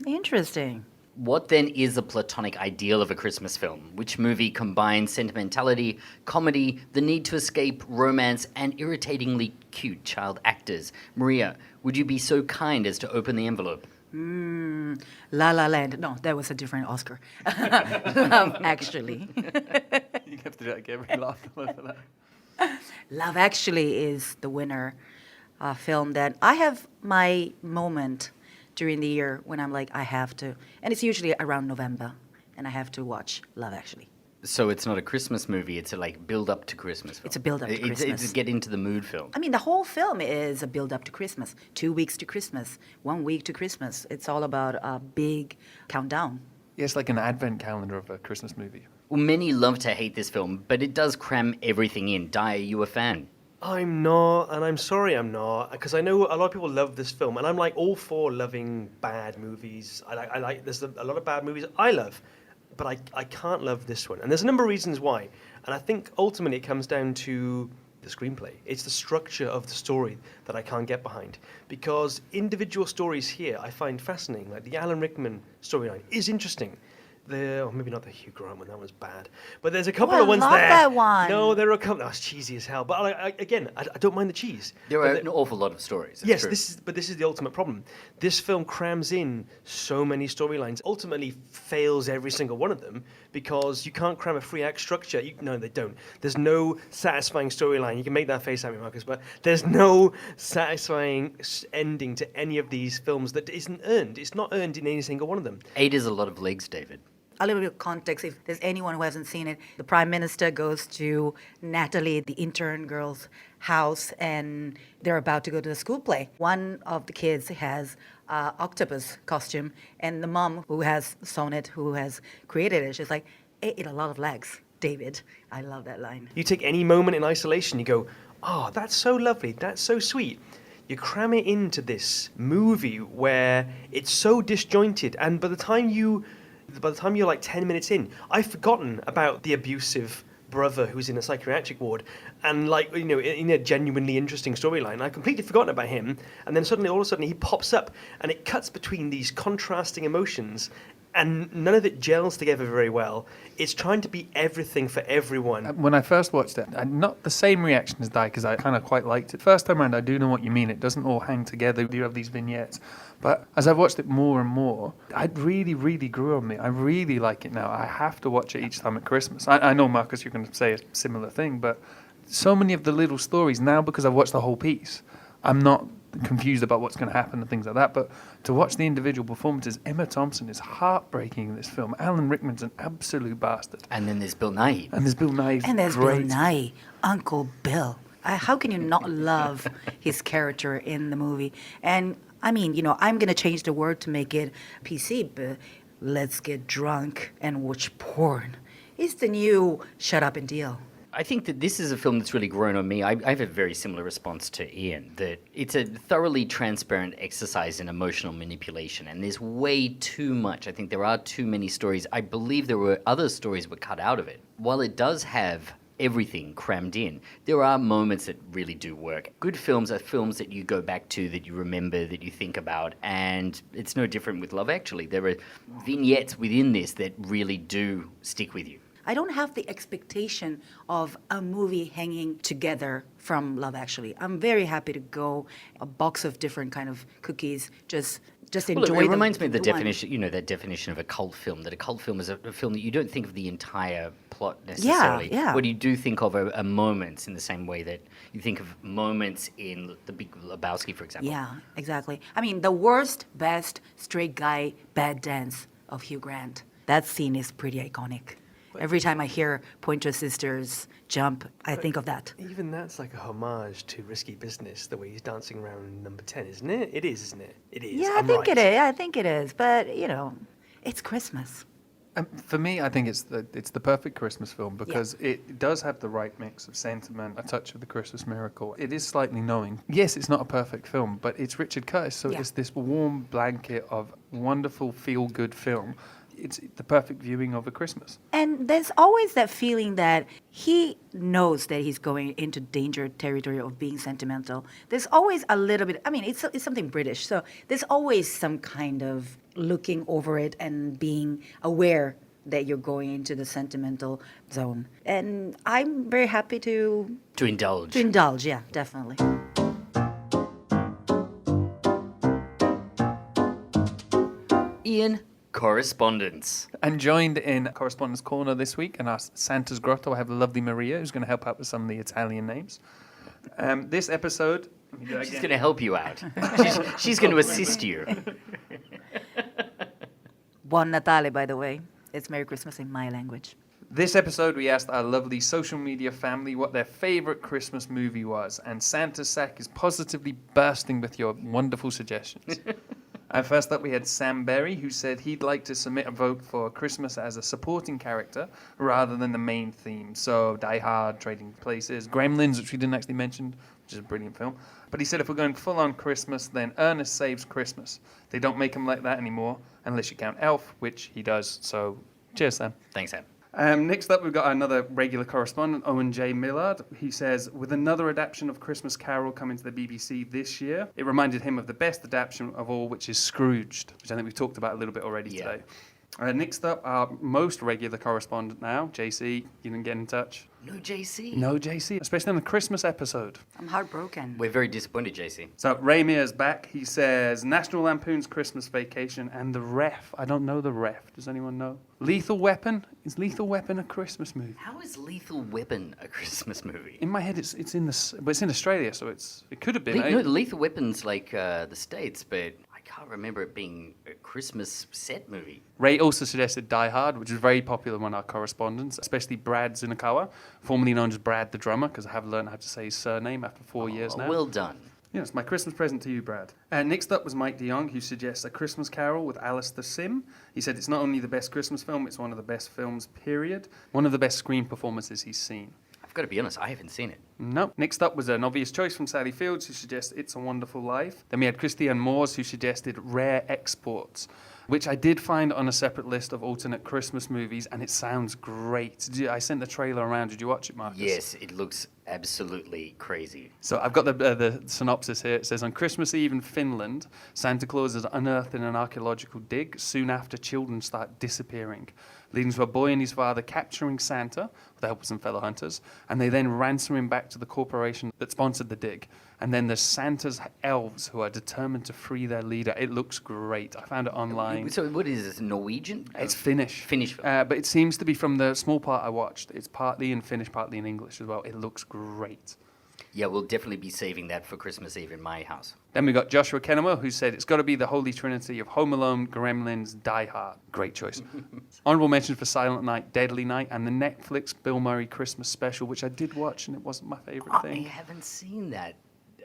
Interesting. What then is a platonic ideal of a Christmas film? Which movie combines sentimentality, comedy, the need to escape, romance, and irritatingly cute child actors? Maria, would you be so kind as to open the envelope? La La Land. No, that was a different Oscar. Love Actually. You have to do that again. We laughed a lot for that. Love Actually is the winner film that I have my moment during the year when I'm like, I have to. And it's usually around November, and I have to watch Love Actually. So it's not a Christmas movie, it's a build up to Christmas film. It's a build up to Christmas. It's a get into the mood film. I mean, the whole film is a build up to Christmas. 2 weeks to Christmas, 1 week to Christmas. It's all about a big countdown. Yeah, it's like an advent calendar of a Christmas movie. Well, many love to hate this film, but it does cram everything in. Di, are you a fan? I'm not, and I'm sorry I'm not, because I know a lot of people love this film, and I'm like all for loving bad movies. I like there's a lot of bad movies I love, but I can't love this one. And there's a number of reasons why. And I think ultimately it comes down to the screenplay. It's the structure of the story that I can't get behind. Because individual stories here I find fascinating. Like the Alan Rickman storyline is interesting. Maybe not the Hugh Grant one, that was bad. But there's a couple of ones I love there. that one. No, there are a couple. That's cheesy as hell. But I don't mind the cheese. There But are an awful lot of stories. That's Yes, true. this is the ultimate problem. This film crams in so many storylines, ultimately fails every single one of them because you can't cram a 3-act structure. No, they don't. There's no satisfying storyline. You can make that face at me, Marcus, but there's no satisfying ending to any of these films that isn't earned. It's not earned in any single one of them. 8 is a lot of legs, David. A little bit of context, if there's anyone who hasn't seen it, the Prime Minister goes to Natalie, the intern girl's house, and they're about to go to the school play. One of the kids has an octopus costume, and the mom who has sewn it, who has created it, she's like, ate a lot of legs, David. I love that line. You take any moment in isolation, you go, oh, that's so lovely, that's so sweet. You cram it into this movie where it's so disjointed, and by the time you're like 10 minutes in, I've forgotten about the abusive brother who's in a psychiatric ward and in a genuinely interesting storyline. I've completely forgotten about him, and then all of a sudden he pops up and it cuts between these contrasting emotions and none of it gels together very well. It's trying to be everything for everyone. When I first watched it, I had not the same reaction as Di because I kind of quite liked it. First time around, I do know what you mean. It doesn't all hang together. You have these vignettes. But as I've watched it more and more, it really, really grew on me. I really like it now. I have to watch it each time at Christmas. I know, Marcus, you're going to say a similar thing, but so many of the little stories now, because I've watched the whole piece, I'm not confused about what's going to happen and things like that. But to watch the individual performances, Emma Thompson is heartbreaking in this film. Alan Rickman's an absolute bastard. And then there's Bill Nighy. And there's Bill Nighy. And there's great. Bill Nighy, Uncle Bill. How can you not love his character in the movie? And I mean, I'm going to change the word to make it PC, but let's get drunk and watch porn. It's the new shut up and deal. I think that this is a film that's really grown on me. I have a very similar response to Ian, that it's a thoroughly transparent exercise in emotional manipulation, and there's way too much. I think there are too many stories. I believe there were other stories were cut out of it. While it does have everything crammed in, there are moments that really do work. Good films are films that you go back to, that you remember, that you think about, and it's no different with Love Actually. There are vignettes within this that really do stick with you. I don't have the expectation of a movie hanging together from Love Actually. I'm very happy to go a box of different kind of cookies, just just Well, enjoy it reminds me of the one. definition, that definition of a cult film, that a cult film is a film that you don't think of the entire plot necessarily. yeah. What you do think of are moments in the same way that you think of moments in The Big Lebowski, for example. Yeah, exactly. I mean, the worst, best straight guy bad dance of Hugh Grant. That scene is pretty iconic. Every time I hear Pointer Sisters jump, I think of that. Even that's like a homage to Risky Business, the way he's dancing around number 10, isn't it? It is, isn't it? It is. Yeah, I think it is. I think it is. But, it's Christmas. For me, I think it's the perfect Christmas film because it does have the right mix of sentiment, a touch of the Christmas miracle. It is slightly knowing. Yes, it's not a perfect film, but it's Richard Curtis, so it's this warm blanket of wonderful feel-good film. It's the perfect viewing of a Christmas. And there's always that feeling that he knows that he's going into danger territory of being sentimental. There's always a little bit, it's something British, so there's always some kind of looking over it and being aware that you're going into the sentimental zone. And I'm very happy to indulge. To indulge, yeah, definitely. Ian, correspondence. And joined in Correspondence Corner this week in our Santa's Grotto, I have the lovely Maria, who's going to help out with some of the Italian names. This episode... She's going to help you out. She's going to assist you. Buon Natale, by the way. It's Merry Christmas in my language. This episode, we asked our lovely social media family what their favorite Christmas movie was, and Santa's sack is positively bursting with your wonderful suggestions. First up, we had Sam Berry, who said he'd like to submit a vote for Christmas as a supporting character rather than the main theme. So Die Hard, Trading Places, Gremlins, which we didn't actually mention, which is a brilliant film. But he said if we're going full-on Christmas, then Ernest Saves Christmas. They don't make them like that anymore, unless you count Elf, which he does. So cheers, Sam. Thanks, Sam. Next up, we've got another regular correspondent, Owen J. Millard. He says, with another adaptation of Christmas Carol coming to the BBC this year, it reminded him of the best adaptation of all, which is Scrooged, which I think we've talked about a little bit already today. Next up, our most regular correspondent now, JC. You didn't get in touch? No JC? No JC, especially on the Christmas episode. I'm heartbroken. We're very disappointed, JC. So Ray Mears back. He says, National Lampoon's Christmas Vacation and The Ref. I don't know The Ref. Does anyone know? Lethal Weapon? Is Lethal Weapon a Christmas movie? How is Lethal Weapon a Christmas movie? In my head, it's in but it's in Australia, so it could have been. No, Lethal Weapon's like the States, but I can't remember it being a Christmas set movie. Ray also suggested Die Hard, which is very popular among our correspondents, especially Brad Zinakawa, formerly known as Brad the drummer, because I have learned how to say his surname after 4 years now. Well done. Yes, my Christmas present to you, Brad. Next up was Mike DeYoung, who suggests A Christmas Carol with Alistair Sim. He said it's not only the best Christmas film, it's one of the best films, period. One of the best screen performances he's seen. I've got to be honest, I haven't seen it. No. Next up was an obvious choice from Sally Fields, who suggests It's a Wonderful Life. Then we had Christiane Moores, who suggested Rare Exports, which I did find on a separate list of alternate Christmas movies, and it sounds great. I sent the trailer around. Did you watch it, Marcus? Yes, it looks absolutely crazy. So I've got the synopsis here. It says, on Christmas Eve in Finland, Santa Claus is unearthed in an archaeological dig. Soon after, children start disappearing, leading to a boy and his father capturing Santa with the help of some fellow hunters, and they then ransom him back to the corporation that sponsored the dig. And then there's Santa's elves who are determined to free their leader. It looks great. I found it online. So what is this, Norwegian? It's Finnish. Finnish film. But it seems to be from the small part I watched. It's partly in Finnish, partly in English as well. It looks great. Yeah, we'll definitely be saving that for Christmas Eve in my house. Then we got Joshua Kennemer, who said it's got to be the holy trinity of Home Alone, Gremlins, Die Hard. Great choice. Honorable mention for Silent Night, Deadly Night, and the Netflix Bill Murray Christmas special, which I did watch, and it wasn't my favorite thing. I haven't seen that.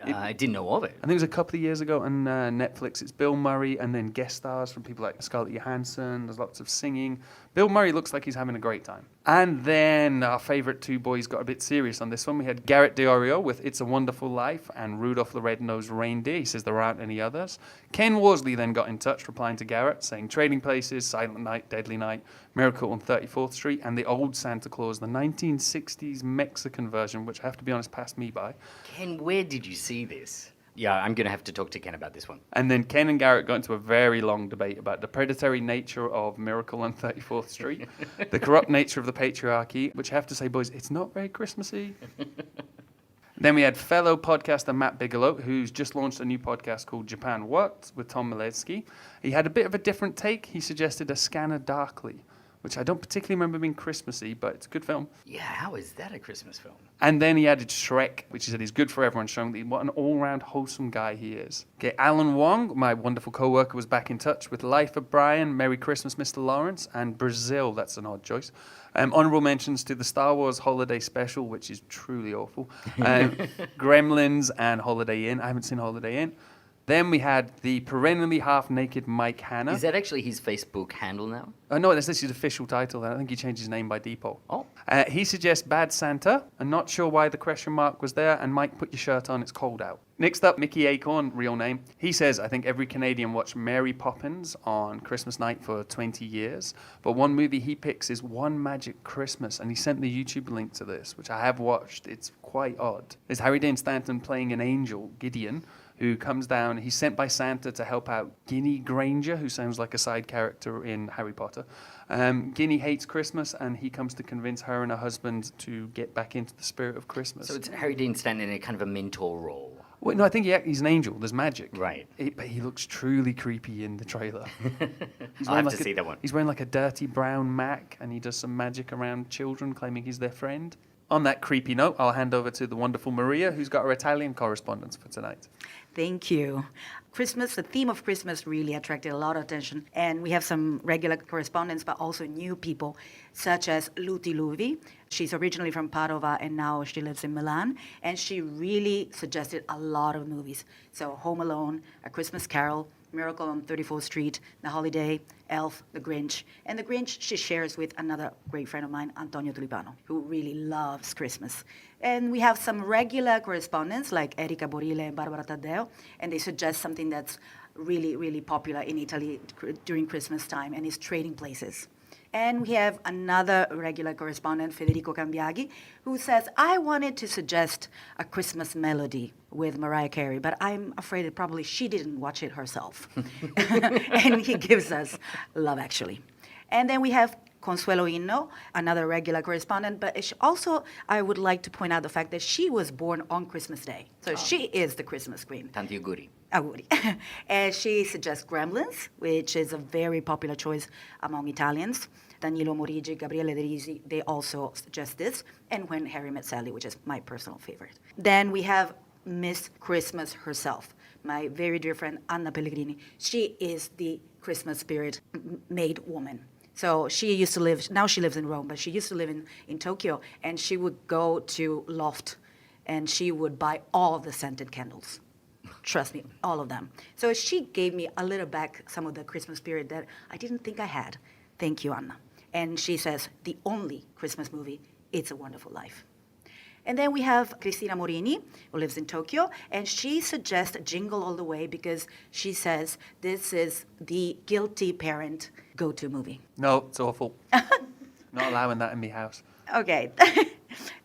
I didn't know of it. I think it was a couple of years ago on Netflix. It's Bill Murray and then guest stars from people like Scarlett Johansson. There's lots of singing. Bill Murray looks like he's having a great time. And then our favourite two boys got a bit serious on this one. We had Garrett Diorio with It's a Wonderful Life and Rudolph the Red-Nosed Reindeer. He says there aren't any others. Ken Worsley then got in touch, replying to Garrett, saying Trading Places, Silent Night, Deadly Night, Miracle on 34th Street, and the old Santa Claus, the 1960s Mexican version, which I have to be honest, passed me by. Ken, where did you see this? Yeah, I'm going to have to talk to Ken about this one. And then Ken and Garrett got into a very long debate about the predatory nature of Miracle on 34th Street, the corrupt nature of the patriarchy, which I have to say, boys, it's not very Christmassy. Then we had fellow podcaster Matt Bigelow, who's just launched a new podcast called Japan Worked with Tom Milewski. He had a bit of a different take. He suggested A Scanner Darkly, which I don't particularly remember being Christmassy, but it's a good film. Yeah, how is that a Christmas film? And then he added Shrek, which he said is good for everyone, showing that what an all-round wholesome guy he is. Okay, Alan Wong, my wonderful co-worker, was back in touch with Life of Brian, Merry Christmas, Mr. Lawrence, and Brazil. That's an odd choice. Honorable mentions to the Star Wars Holiday Special, which is truly awful. Gremlins and Holiday Inn. I haven't seen Holiday Inn. Then we had the perennially half-naked Mike Hanna. Is that actually his Facebook handle now? No, that's his official title. I think he changed his name by default. Oh. He suggests Bad Santa. I'm not sure why the question mark was there. And Mike, put your shirt on. It's cold out. Next up, Mickey Acorn, real name. He says, I think every Canadian watched Mary Poppins on Christmas night for 20 years. But one movie he picks is One Magic Christmas. And he sent the YouTube link to this, which I have watched. It's quite odd. There's Harry Dean Stanton playing an angel, Gideon, who comes down. He's sent by Santa to help out Ginny Granger, who sounds like a side character in Harry Potter. Ginny hates Christmas, and he comes to convince her and her husband to get back into the spirit of Christmas. So it's Harry Dean Stanton in a kind of a mentor role. Well, no, I think he's an angel. There's magic. Right. But he looks truly creepy in the trailer. I'll have to see that one. He's wearing like a dirty brown Mac, and he does some magic around children, claiming he's their friend. On that creepy note, I'll hand over to the wonderful Maria, who's got our Italian correspondence for tonight. Thank you. Christmas, the theme of Christmas really attracted a lot of attention. And we have some regular correspondents, but also new people, such as Luti Luvi. She's originally from Padova, and now she lives in Milan. And she really suggested a lot of movies. So Home Alone, A Christmas Carol, Miracle on 34th Street, The Holiday, Elf, The Grinch. And The Grinch she shares with another great friend of mine, Antonio Tulipano, who really loves Christmas. And we have some regular correspondents like Erika Borile and Barbara Taddeo, and they suggest something that's really, really popular in Italy during Christmas time, and is Trading Places. And we have another regular correspondent, Federico Cambiaghi, who says, I wanted to suggest A Christmas Melody with Mariah Carey, but I'm afraid that probably she didn't watch it herself. And he gives us Love Actually. And then we have Consuelo Inno, another regular correspondent, but also I would like to point out the fact that she was born on Christmas Day. So she is the Christmas queen. Tanti auguri. Auguri. And she suggests Gremlins, which is a very popular choice among Italians. Danilo Morigi, Gabriele De Risi, they also suggest this. And When Harry Met Sally, which is my personal favorite. Then we have Miss Christmas herself, my very dear friend Anna Pellegrini. She is the Christmas spirit made woman. So she used to live, now she lives in Rome, but she used to live in Tokyo, and she would go to Loft, and she would buy all the scented candles. Trust me, all of them. So she gave me a little back some of the Christmas spirit that I didn't think I had. Thank you, Anna. And she says, the only Christmas movie, It's a Wonderful Life. And then we have Cristina Morini, who lives in Tokyo, and she suggests Jingle All the Way because she says this is the guilty parent go-to movie. No, it's awful. Not allowing that in my house. Okay.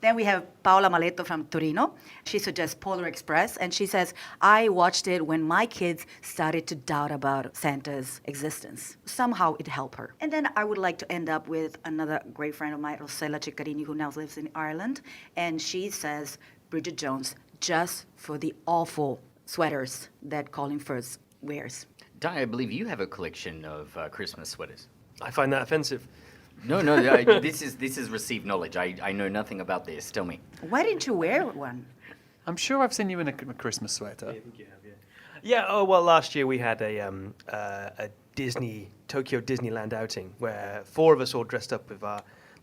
Then we have Paola Maletto from Torino. She suggests Polar Express, and she says, I watched it when my kids started to doubt about Santa's existence. Somehow it helped her. And then I would like to end up with another great friend of mine, Rossella Ciccarini, who now lives in Ireland, and she says, Bridget Jones, just for the awful sweaters that Colin Firth wears. Di, I believe you have a collection of Christmas sweaters. I find that offensive. No, this is received knowledge. I know nothing about this. Tell me. Why didn't you wear one? I'm sure I've seen you in a Christmas sweater. Yeah. Oh well, last year we had a Tokyo Disneyland outing where four of us all dressed up with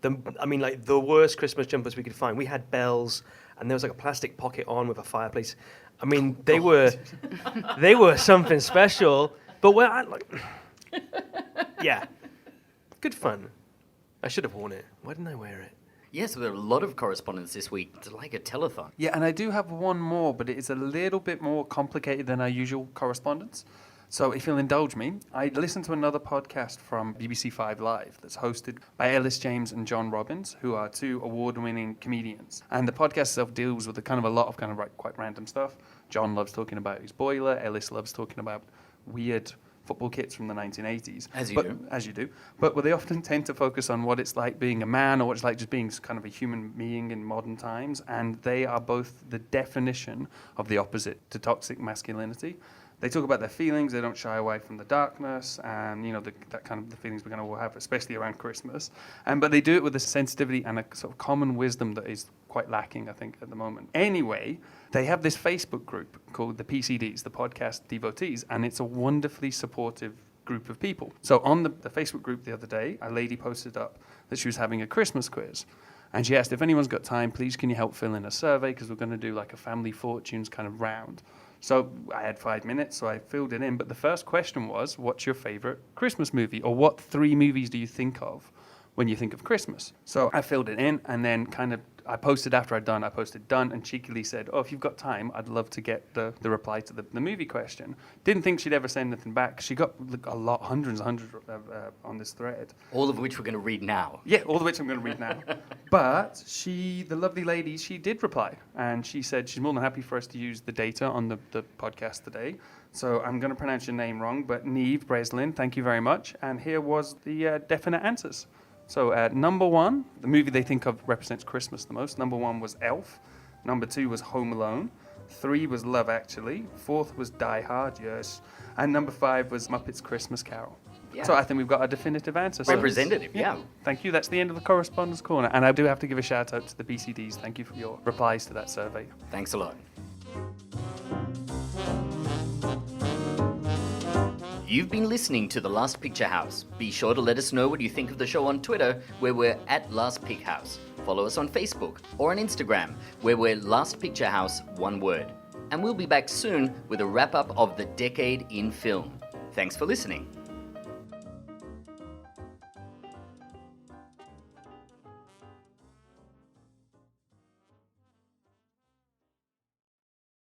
the worst Christmas jumpers we could find. We had bells, and there was like a plastic pocket on with a fireplace. I mean, they were something special. But yeah, good fun. I should have worn it. Why didn't I wear it? Yes, there are a lot of correspondence this week. It's like a telethon. Yeah, and I do have one more, but it is a little bit more complicated than our usual correspondence. So if you'll indulge me, I listened to another podcast from BBC 5 Live that's hosted by Ellis James and John Robbins, who are two award-winning comedians. And the podcast itself deals with a lot of quite random stuff. John loves talking about his boiler. Ellis loves talking about weird football kits from the 1980s. As you But- do. As you do. But they often tend to focus on what it's like being a man or what it's like just being kind of a human being in modern times. And they are both the definition of the opposite to toxic masculinity. They talk about their feelings. They don't shy away from the darkness and, that kind of the feelings we're going to all have, especially around Christmas. But they do it with a sensitivity and a sort of common wisdom that is quite lacking, I think, at the moment. Anyway, they have this Facebook group called the PCDs, the Podcast Devotees, and it's a wonderfully supportive group of people. So on the Facebook group the other day, a lady posted up that she was having a Christmas quiz. And she asked, if anyone's got time, please can you help fill in a survey, because we're going to do like a family fortunes kind of round. So I had 5 minutes, so I filled it in. But the first question was, what's your favorite Christmas movie? Or what 3 movies do you think of when you think of Christmas? So I filled it in, and then I posted after I'd done, I posted done, and cheekily said, if you've got time, I'd love to get the reply to the movie question. Didn't think she'd ever send anything back. She got a lot, hundreds on this thread. All of which we're going to read now. Yeah, all of which I'm going to read now. But the lovely lady, she did reply. And she said she's more than happy for us to use the data on the podcast today. So I'm going to pronounce your name wrong, but Neve Breslin, thank you very much. And here was the definite answers. So number 1, the movie they think of represents Christmas the most. Number 1 was Elf. Number 2 was Home Alone. 3 was Love Actually. 4th was Die Hard, yes. And number 5 was Muppets Christmas Carol. Yeah. So I think we've got a definitive answer. So Representative, yeah. Thank you. That's the end of the Correspondence Corner. And I do have to give a shout out to the BCDs. Thank you for your replies to that survey. Thanks a lot. You've been listening to The Last Picture House. Be sure to let us know what you think of the show on Twitter, where we're at Last Pic House. Follow us on Facebook or on Instagram, where we're Last Picture House, one word. And we'll be back soon with a wrap-up of the decade in film. Thanks for listening.